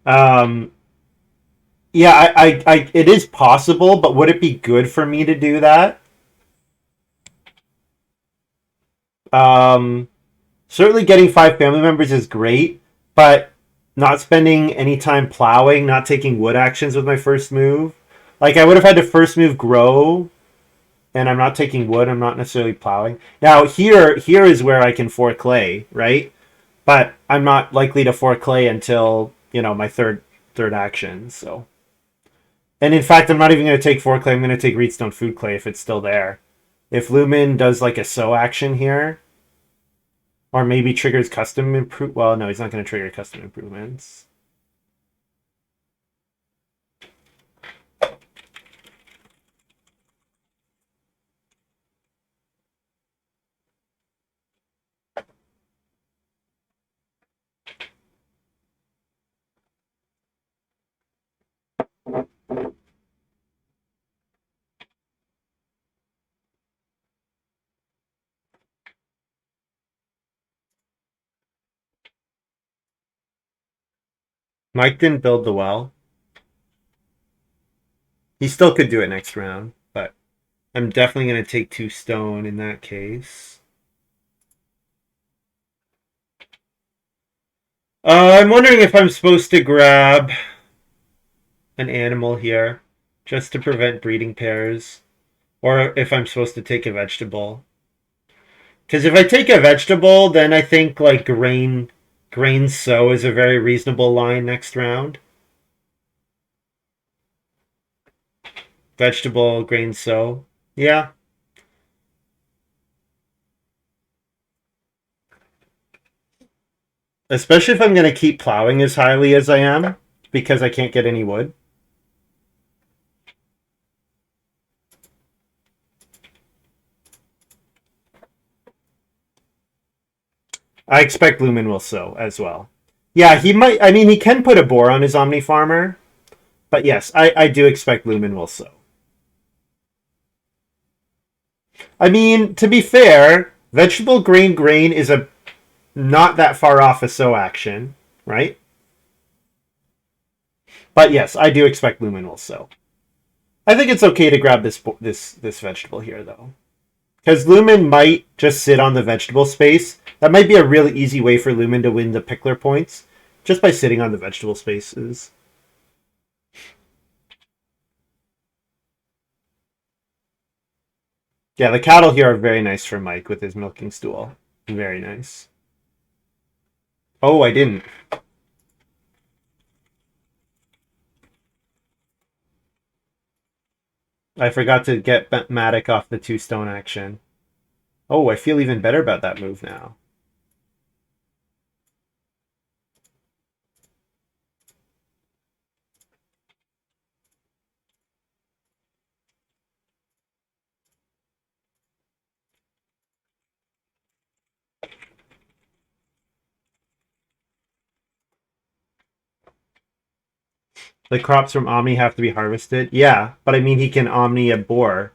Um, yeah, it is possible, but would it be good for me to do that? Um, Certainly getting 5 family members is great, but not spending any time plowing, not taking wood actions with my first move. Like I would have had to first move grow, and I'm not taking wood. I'm not necessarily plowing. Now here is where I can 4 clay, right? But I'm not likely to 4 clay until my third action. So, and in fact, I'm not even going to take 4 clay. I'm going to take Reedstone Food Clay if it's still there. If Lumin does like a sow action here, or maybe triggers custom improve. Well, no, he's not going to trigger custom improvements. Mike didn't build the well. He still could do it next round, but I'm definitely going to take 2 stone in that case. I'm wondering if I'm supposed to grab an animal here just to prevent breeding pairs, or if I'm supposed to take a vegetable. Because if I take a vegetable, then I think like grain sow is a very reasonable line next round. Vegetable, grain sow. Yeah. Especially if I'm going to keep plowing as highly as I am, because I can't get any wood. I expect Lumin will sow as well. Yeah, he might. I mean, he can put a boar on his Omni Farmer, but yes, I do expect Lumin will sow. I mean, to be fair, vegetable grain is a not that far off a sow action, right? But yes, I do expect Lumin will sow. I think it's okay to grab this vegetable here though, because Lumin might just sit on the vegetable space. That might be a really easy way for Lumin to win the pickler points, just by sitting on the vegetable spaces. Yeah, the cattle here are very nice for Mike with his milking stool. Very nice. Oh, I didn't. I forgot to get Matic off the 2 stone action. Oh, I feel even better about that move now. The crops from Omni have to be harvested. Yeah, but I mean he can Omni a boar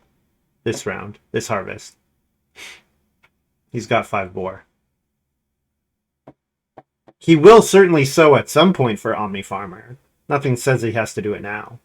this round, this harvest. He's got 5 boar. He will certainly sow at some point for Omni Farmer. Nothing says he has to do it now.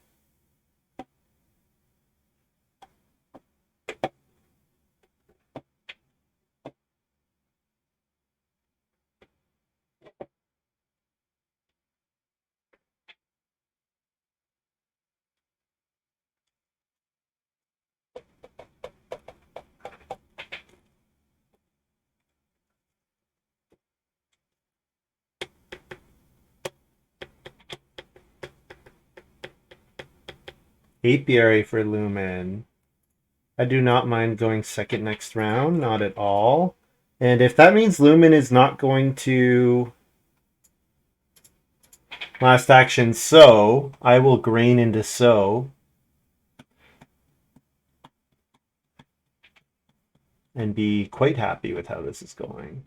Apiary for Lumin. I do not mind going second next round, not at all. And if that means Lumin is not going to last action sow, I will grain into sow. And be quite happy with how this is going.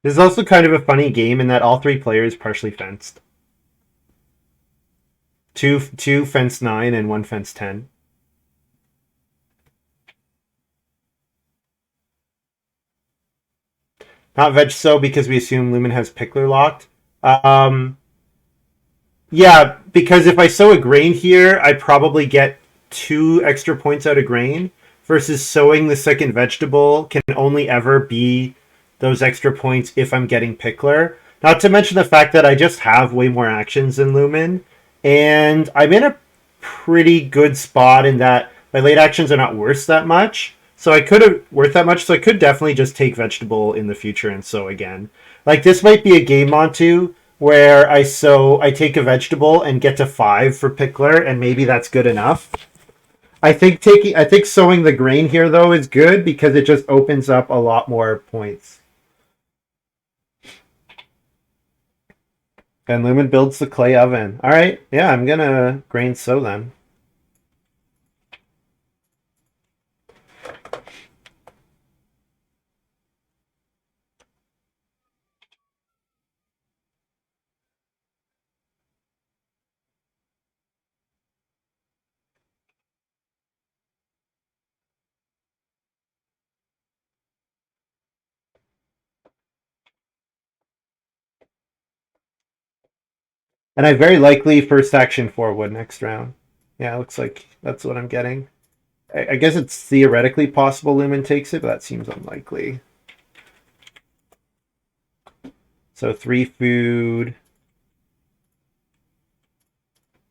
This is also kind of a funny game in that all 3 players partially fenced. Two fence 9 and 1 fence 10. Not veg so because we assume Lumin has Pickler locked. Yeah, because if I sow a grain here, I probably get 2 extra points out of grain, versus sowing the second vegetable can only ever be those extra points if I'm getting Pickler. Not to mention the fact that I just have way more actions than Lumin, and I'm in a pretty good spot in that my late actions are not worth that much. So I could have worth that much, so I could definitely just take vegetable in the future and sow again. Like this might be a game Montu where I take a vegetable and get to 5 for Pickler, and maybe that's good enough. I think sowing the grain here though is good because it just opens up a lot more points. And Lumin builds the clay oven. All right, yeah, I'm gonna grain sow then. And I very likely first action 4 wood next round. Yeah, it looks like that's what I'm getting. I guess it's theoretically possible Lumin takes it, but that seems unlikely. So 3 food,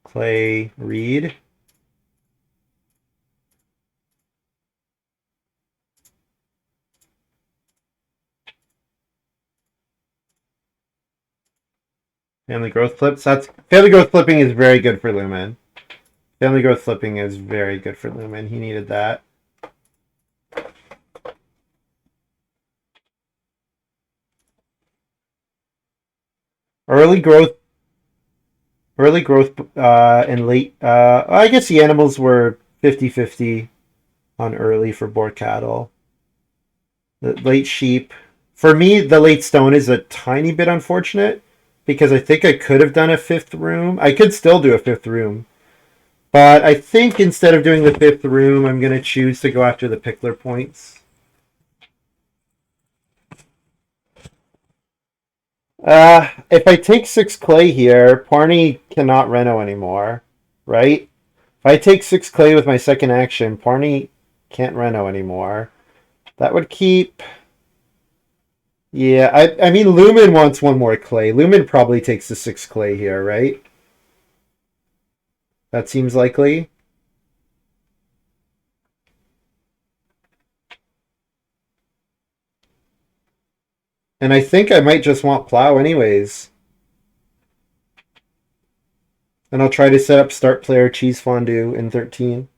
clay, reed. Family growth flips. That's family growth flipping is very good for Lumin. Family growth flipping is very good for Lumin. He needed that. Early growth and late. I guess the animals were 50-50 on early for boar cattle. The late sheep. For me, the late stone is a tiny bit unfortunate because I think I could have done a 5th room. I could still do a 5th room. But I think instead of doing the 5th room, I'm going to choose to go after the Pickler points. If I take 6 clay here, Parney cannot Reno anymore, right? If I take 6 clay with my second action, Parney can't Reno anymore. That would keep... Yeah, I mean, Lumin wants one more clay. Lumin probably takes the 6 clay here, right? That seems likely. And I think I might just want plow anyways. And I'll try to set up start player cheese fondue in 13.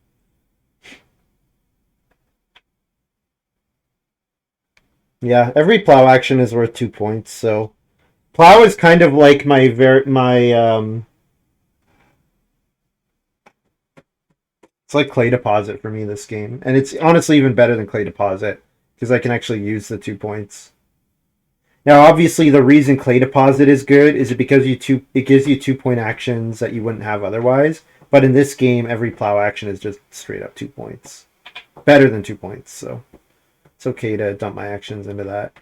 Yeah, every plow action is worth 2 points, so plow is kind of like my it's like clay deposit for me this game. And it's honestly even better than clay deposit because I can actually use the 2 points. Now, obviously, the reason clay deposit is good is because it gives you 2 point actions that you wouldn't have otherwise. But in this game, every plow action is just straight up 2 points, better than 2 points. So it's okay to dump my actions into that.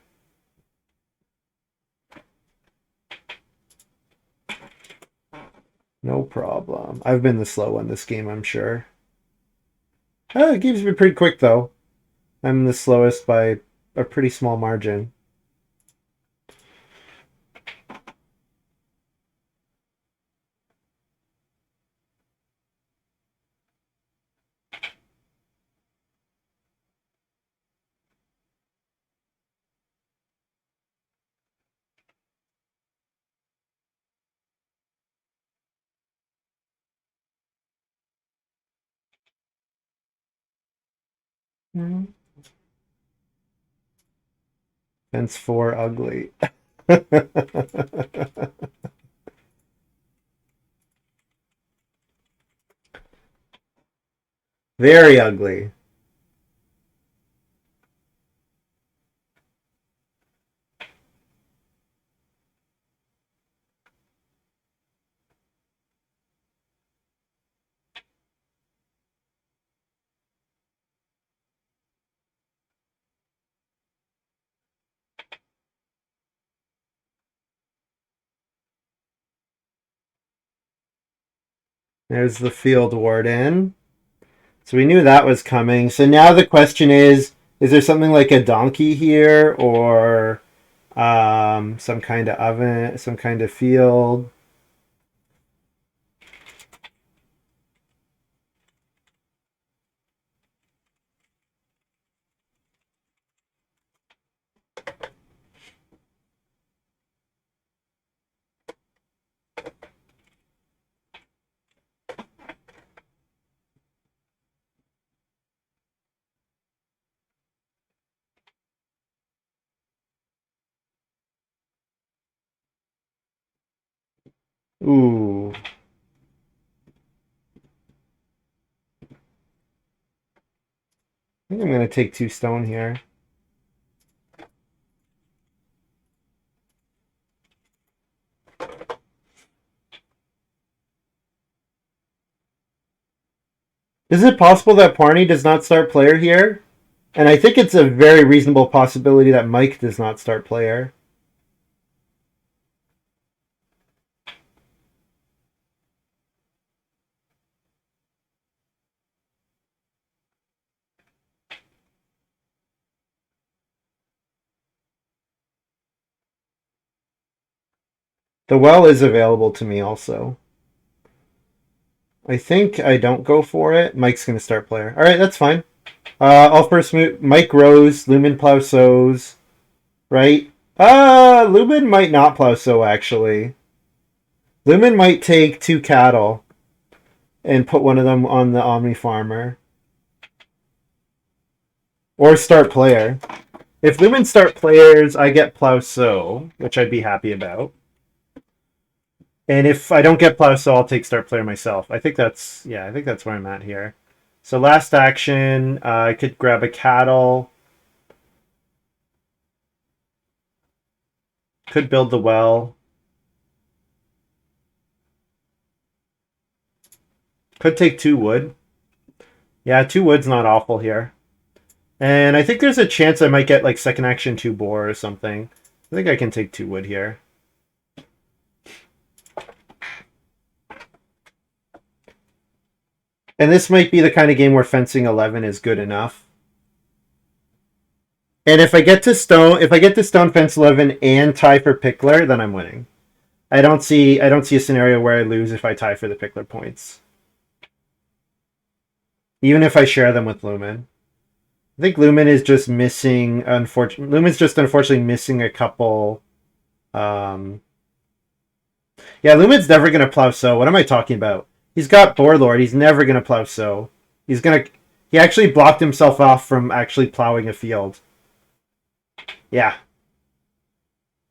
No problem. I've been the slow one this game, I'm sure. It gives me pretty quick though. I'm the slowest by a pretty small margin. Mm-hmm. Fence 4 ugly. Very ugly. There's the field warden. So we knew that was coming. So now the question is there something like a donkey here or some kind of oven, some kind of field? Ooh. I think I'm going to take 2 stone here. Is it possible that Parney does not start player here? And I think it's a very reasonable possibility that Mike does not start player. The well is available to me also. I think I don't go for it. Mike's going to start player. All right, that's fine. I'll first move Mike Rose, Lumin plow sows, right? Lumin might not plow sow actually. Lumin might take 2 cattle and put one of them on the Omni Farmer. Or start player. If Lumin start players, I get plow sow, which I'd be happy about. And if I don't get plow sow, I'll take start player myself. I think that's where I'm at here. So last action, I could grab a cattle. Could build the well. Could take 2 wood. Yeah, 2 wood's not awful here. And I think there's a chance I might get like second action 2 boar or something. I think I can take 2 wood here. And this might be the kind of game where fencing 11 is good enough. And if I get to stone fence 11 and tie for pickler, then I'm winning. I don't see a scenario where I lose if I tie for the pickler points. Even if I share them with Lumin. I think Lumin is just missing Lumin's just unfortunately missing a couple yeah, Lumin's never gonna plow so. What am I talking about? He's got Boarlord, he's never gonna plow so. He actually blocked himself off from actually plowing a field. Yeah.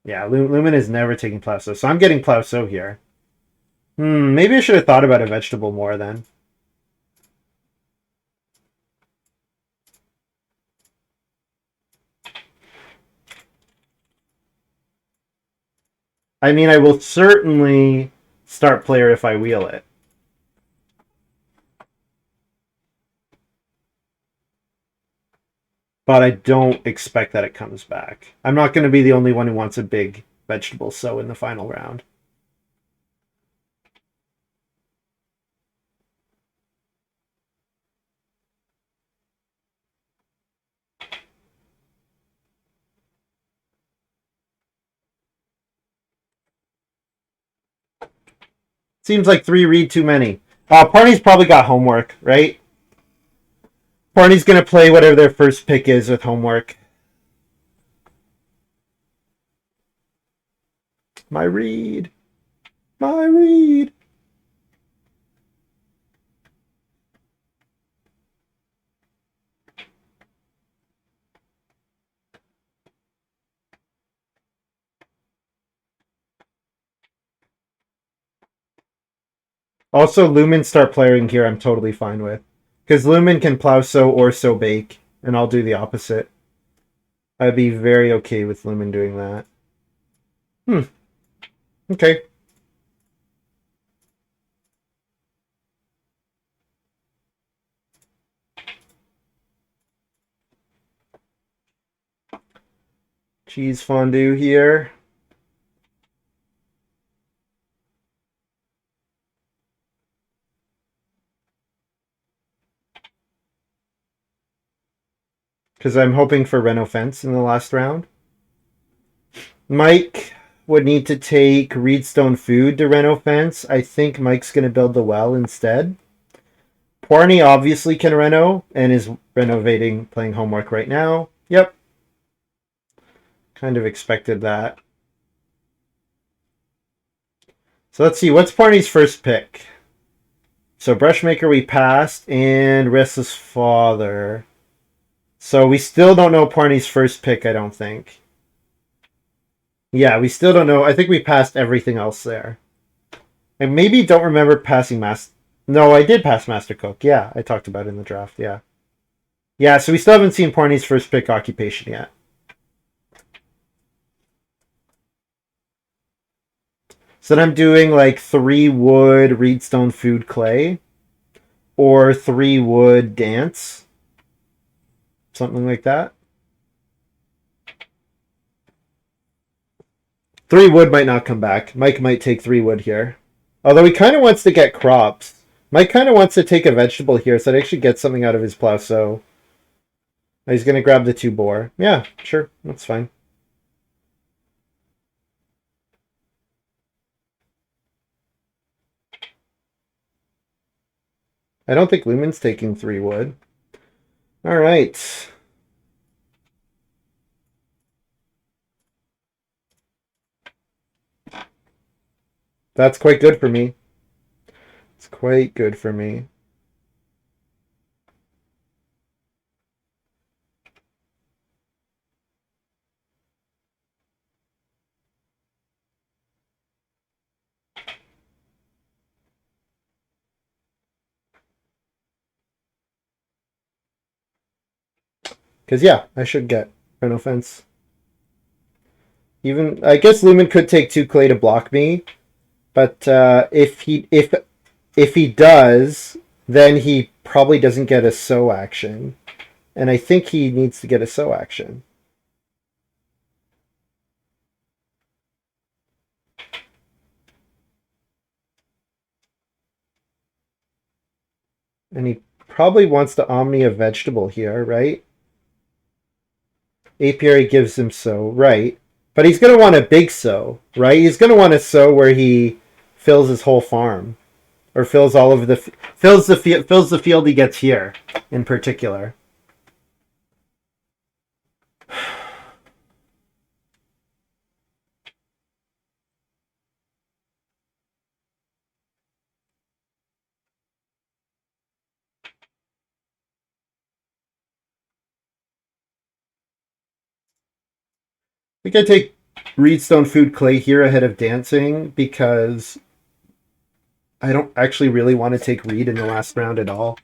Yeah, Lumin is never taking plow so. So I'm getting plow so here. Maybe I should have thought about a vegetable more then. I mean, I will certainly start player if I wheel it. But I don't expect that it comes back. I'm not going to be the only one who wants a big vegetable sow in the final round. Seems like 3 read too many. Party's probably got homework, right? Party's going to play whatever their first pick is with homework. My read. My read. Also, Lumin start playing here I'm totally fine with. Because Lumin can plow sow or sow bake, and I'll do the opposite. I'd be very okay with Lumin doing that. Okay. Cheese fondue here. Because I'm hoping for Reno Fence in the last round. Mike would need to take Reedstone Food to Reno Fence. I think Mike's going to build the well instead. Pwarney obviously can reno and is renovating, playing homework right now. Yep. Kind of expected that. So let's see, what's Pwarney's first pick? So Brushmaker we passed, and Restless Father. So we still don't know Pwarney's first pick, I don't think. Yeah, we still don't know. I think we passed everything else there. I maybe don't remember passing Master... No, I did pass Master Cook. Yeah, I talked about it in the draft, yeah. Yeah, so we still haven't seen Pwarney's first pick occupation yet. So then I'm doing like 3 wood, Reedstone Food Clay, or 3 wood Dance. Something like that. 3 wood might not come back. Mike might take 3 wood here. Although he kind of wants to get crops. Mike kind of wants to take a vegetable here so that he actually gets something out of his plow. So he's going to grab the 2 boar. Yeah, sure. That's fine. I don't think Lumin's taking 3 wood. All right. That's quite good for me. It's quite good for me. Because, yeah, I should get Reno Fence. Even, I guess Lumin could take 2 clay to block me. But if he does, then he probably doesn't get a sow action. And I think he needs to get a sow action. And he probably wants to Omni a vegetable here, right? Apiary gives him sow, right? But he's going to want a big sow, right? He's going to want a sow where he fills his whole farm, or fills all of the fills the field he gets here in particular. I think I take Reedstone Food Clay here ahead of Dancing because I don't actually really want to take Reed in the last round at all.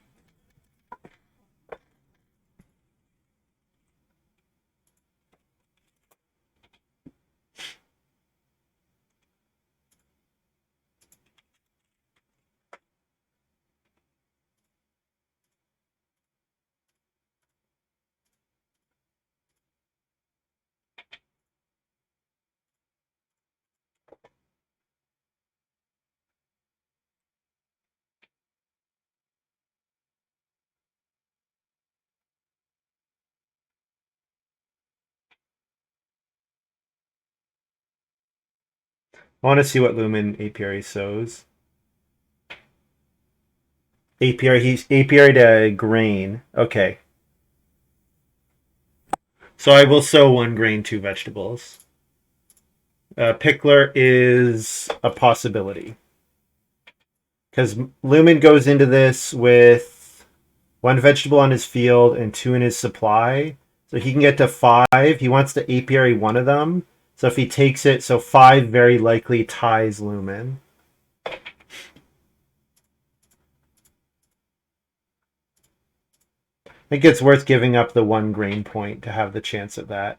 I want to see what Lumin Apiary sows. He's Apiary to grain. Okay. So I will sow one grain, two vegetables. Pickler is a possibility. Because Lumin goes into this with one vegetable on his field and two in his supply. So he can get to 5. He wants to apiary one of them. So if he takes it, so 5 very likely ties Lumin. I think it's worth giving up the one grain point to have the chance at that.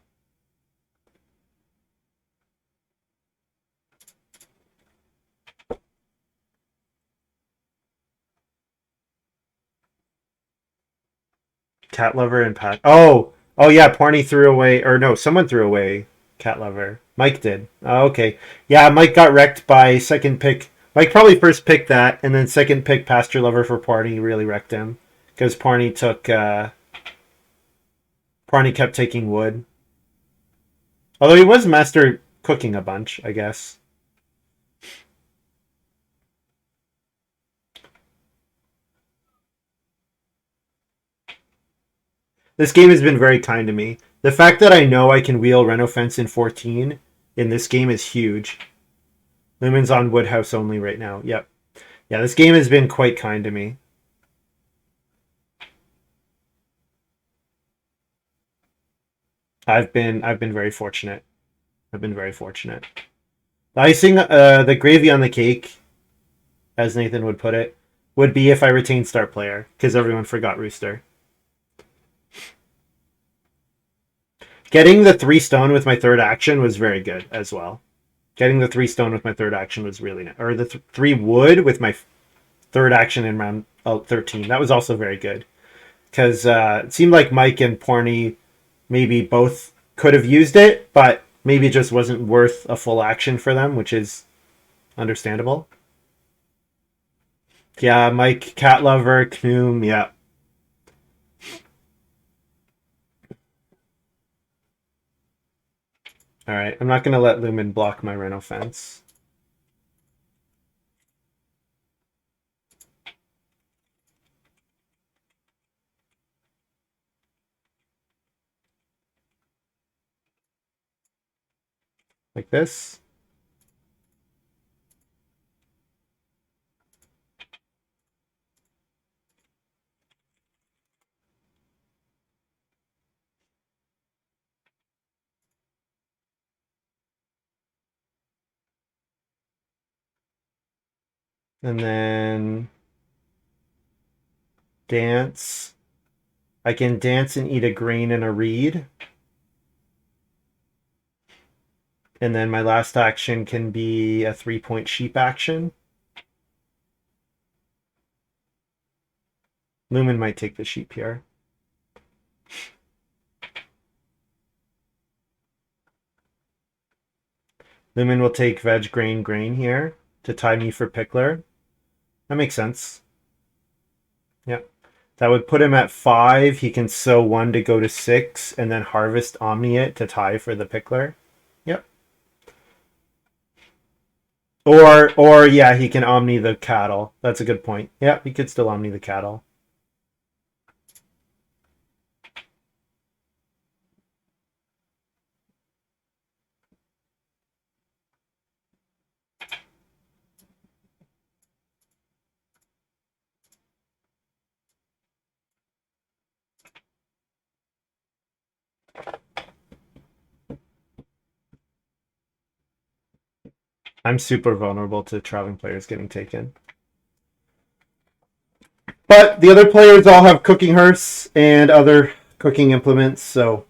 Cat lover and Pat. Oh yeah, Pwarney threw away, or no, someone threw away cat lover. Mike did. Oh, okay. Yeah, Mike got wrecked by second pick. Mike probably first picked that, and then second pick pasture lover for Pwarney really wrecked him because Pwarney took. Pwarney kept taking wood. Although he was master cooking a bunch, I guess. This game has been very kind to me. The fact that I know I can wheel Reno Fence in 14 in this game is huge. Lumen's on Woodhouse only right now. Yep. Yeah, this game has been quite kind to me. I've been very fortunate. I've been very fortunate. The icing, the gravy on the cake, as Nathan would put it, would be if I retained start player because everyone forgot Rooster. Getting the 3 stone with my third action was very good as well. Getting the 3 stone with my third action was really nice. Or the 3 wood with my third action in round 13. That was also very good. Because it seemed like Mike and Pwarney maybe both could have used it, but maybe it just wasn't worth a full action for them, which is understandable. Yeah, Mike, cat lover, Knoom, yeah. All right, I'm not going to let Lumin block my Reno Fence. Like this. And then dance. I can dance and eat a grain and a reed. And then my last action can be a 3-point sheep action. Lumin might take the sheep here. Lumin will take veg, grain here to tie me for Pickler. That makes sense. Yep. That would put him at 5. He can sow 1 to go to 6, and then harvest Omni it to tie for the pickler. Yep. Or yeah, he can Omni the cattle. That's a good point. Yeah, he could still Omni the cattle. I'm super vulnerable to traveling players getting taken. But the other players all have cooking hearths and other cooking implements, so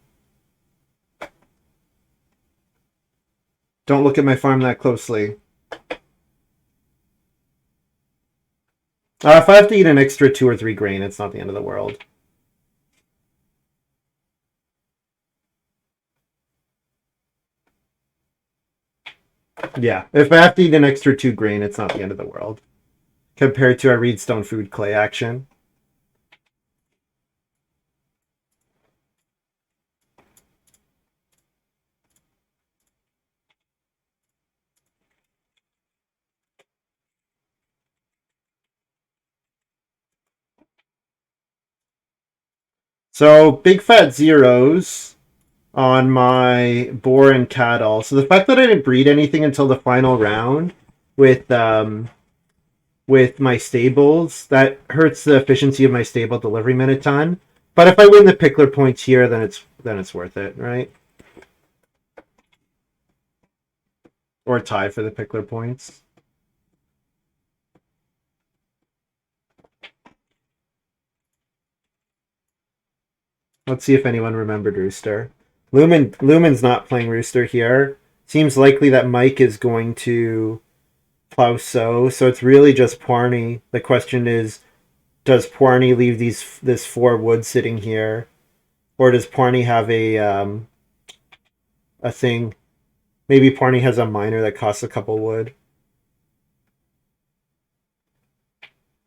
don't look at my farm that closely. If I have to eat an extra 2 or 3 grain, it's not the end of the world. Yeah, if I have to eat an extra 2 grain, it's not the end of the world. Compared to a Reedstone Food Clay action. So, big fat zeros on my boar and cattle. So the fact that I didn't breed anything until the final round with my stables, that hurts the efficiency of my stable delivery minute ton. But if I win the pickler points here, then it's worth it, right? Or tie for the pickler points. Let's see if anyone remembered Rooster. Lumin's not playing Rooster here. Seems likely that Mike is going to plow so it's really just pwarney. The question is, does pwarney leave this 4 wood sitting here, or does pwarney have a thing? Maybe pwarney has a miner that costs a couple wood.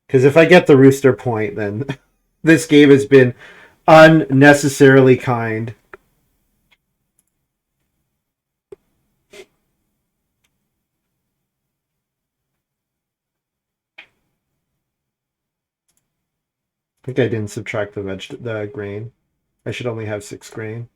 Because if I get the rooster point, then this game has been unnecessarily kind. I think I didn't subtract the grain. I should only have 6 grain.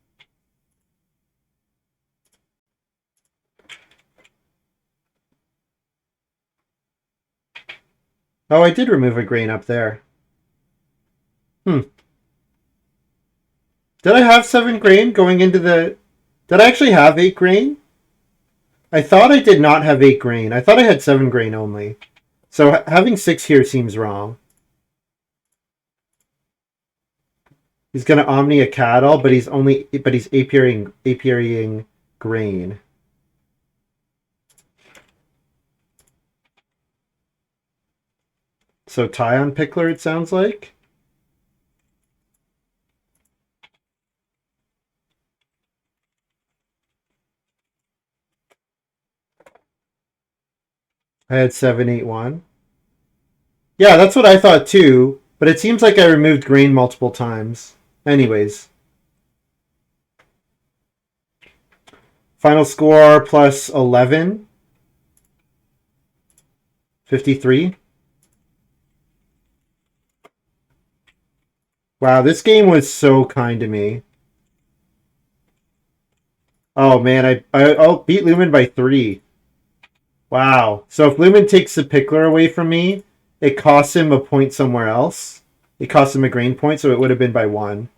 Oh, I did remove a grain up there. Hmm. Did I have 7 grain going into the... Did I actually have 8 grain? I thought I did not have 8 grain. I thought I had 7 grain only. So having 6 here seems wrong. He's gonna Omni a cattle, but he's apiarying grain. So tie on Pickler, it sounds like. I had 781. Yeah, that's what I thought too. But it seems like I removed grain multiple times. Anyways, final score plus 11. 53. Wow, this game was so kind to me. Oh man, I'll beat Lumin by 3. Wow. So if Lumin takes the Pickler away from me, it costs him a point somewhere else. It costs him a grain point, so it would have been by 1.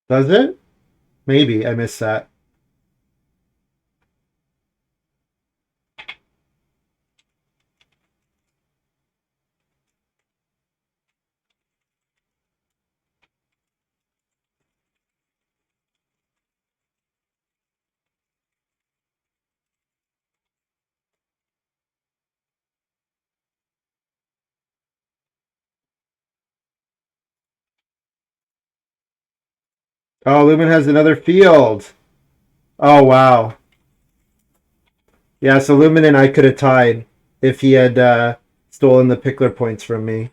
Does it? Maybe. I missed that. Oh, Lumin has another field. Oh, wow. Yeah, so Lumin and I could have tied if he had stolen the pickler points from me.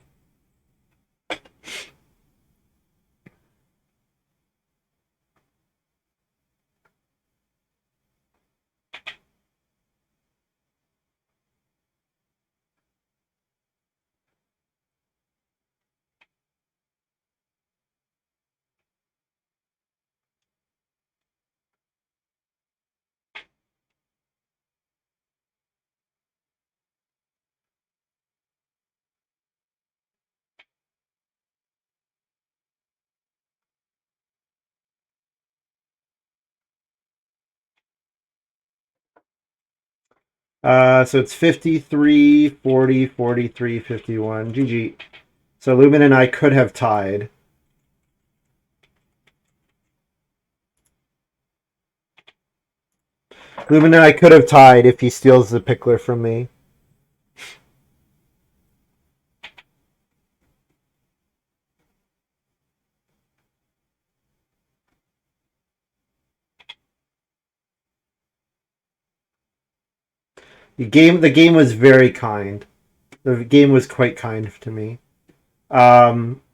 So it's 53, 40, 43, 51. GG. So Lumin and I could have tied. Lumin and I could have tied if he steals the pickler from me. The game was very kind. The game was quite kind to me.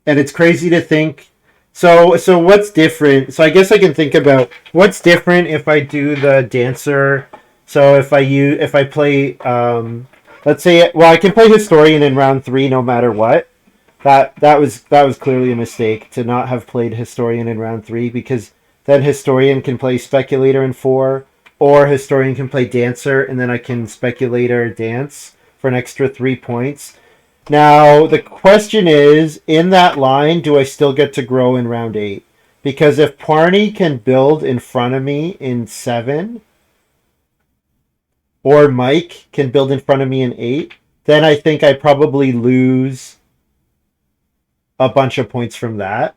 And it's crazy to think. So what's different? So I guess I can think about what's different if I do the dancer. So if I play let's say well I can play historian in round 3 no matter what. That was clearly a mistake to not have played historian in round 3 because then historian can play speculator in 4 or historian can play dancer and then I can speculator dance for an extra 3 points. Now, the question is, in that line, do I still get to grow in round 8? Because if Pwarney can build in front of me in 7, or Mike can build in front of me in 8, then I think I probably lose a bunch of points from that.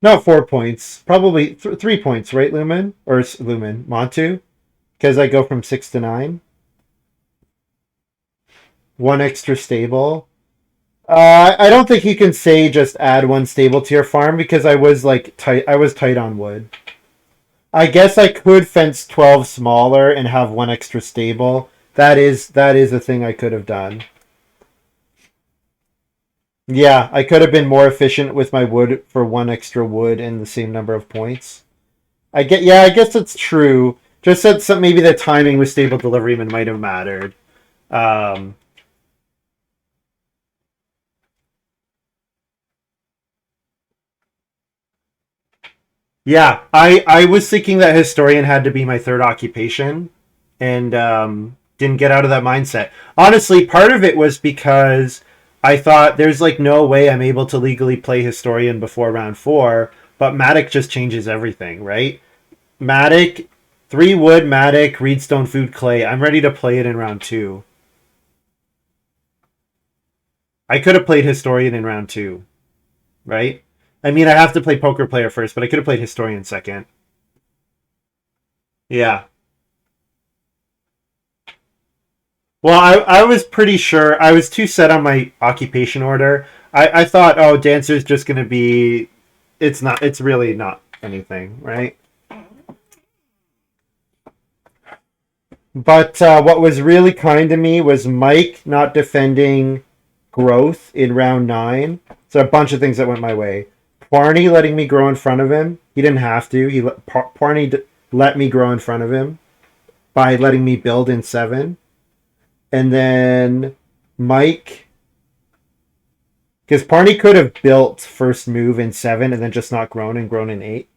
Not 4 points, probably 3 points, right, Lumin? Or Lumin, Montu? Because I go from 6 to 9. One extra stable. I don't think you can say just add one stable to your farm because I was like tight. I was tight on wood. I guess I could fence 12 smaller and have one extra stable. That is a thing I could have done. Yeah, I could have been more efficient with my wood for one extra wood and the same number of points. I guess that's true. Just that maybe the timing with stable delivery might have mattered. Um, Yeah, I was thinking that historian had to be my third occupation, and didn't get out of that mindset. Honestly, part of it was because I thought there's like no way I'm able to legally play historian before round 4, but Matic just changes everything, right? Matic, 3 wood, Matic, Reedstone, Food, Clay. I'm ready to play it in round 2. I could have played historian in round 2, right? I mean, I have to play poker player first, but I could have played historian second. Yeah. Well, I was pretty sure. I was too set on my occupation order. I thought, oh, dancer's just going to be. It's not. It's really not anything, right? But what was really kind to me was Mike not defending growth in round 9. So a bunch of things that went my way. Pwarney letting me grow in front of him. He didn't have to. Pwarney let me grow in front of him by letting me build in 7. And then Mike because Parney could have built first move in 7 and then just not grown and grown in 8.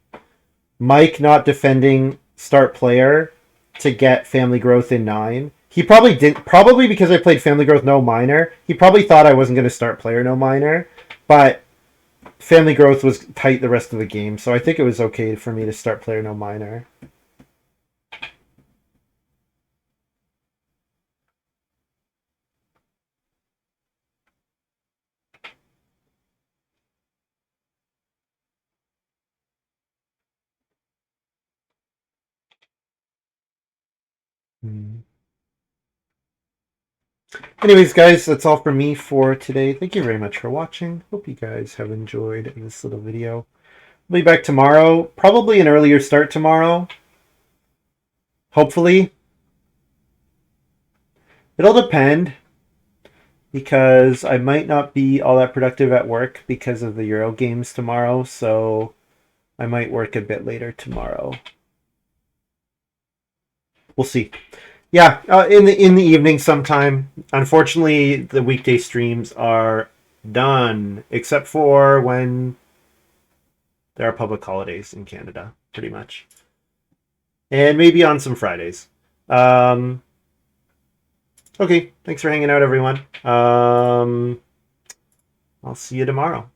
Mike not defending start player to get family growth in 9. He probably did probably because I played family growth no minor. He probably thought I wasn't going to start player no minor, but family growth was tight the rest of the game, so I think it was okay for me to start player no minor. Anyways, guys, that's all from me for today. Thank you very much for watching. Hope you guys have enjoyed this little video. I'll be back tomorrow. Probably an earlier start tomorrow. Hopefully. It'll depend, because I might not be all that productive at work because of the Euro games tomorrow, so I might work a bit later tomorrow. We'll see. Yeah, in the evening sometime. Unfortunately, the weekday streams are done, except for when there are public holidays in Canada, pretty much, and maybe on some Fridays. Um, okay, thanks for hanging out, everyone. I'll see you tomorrow.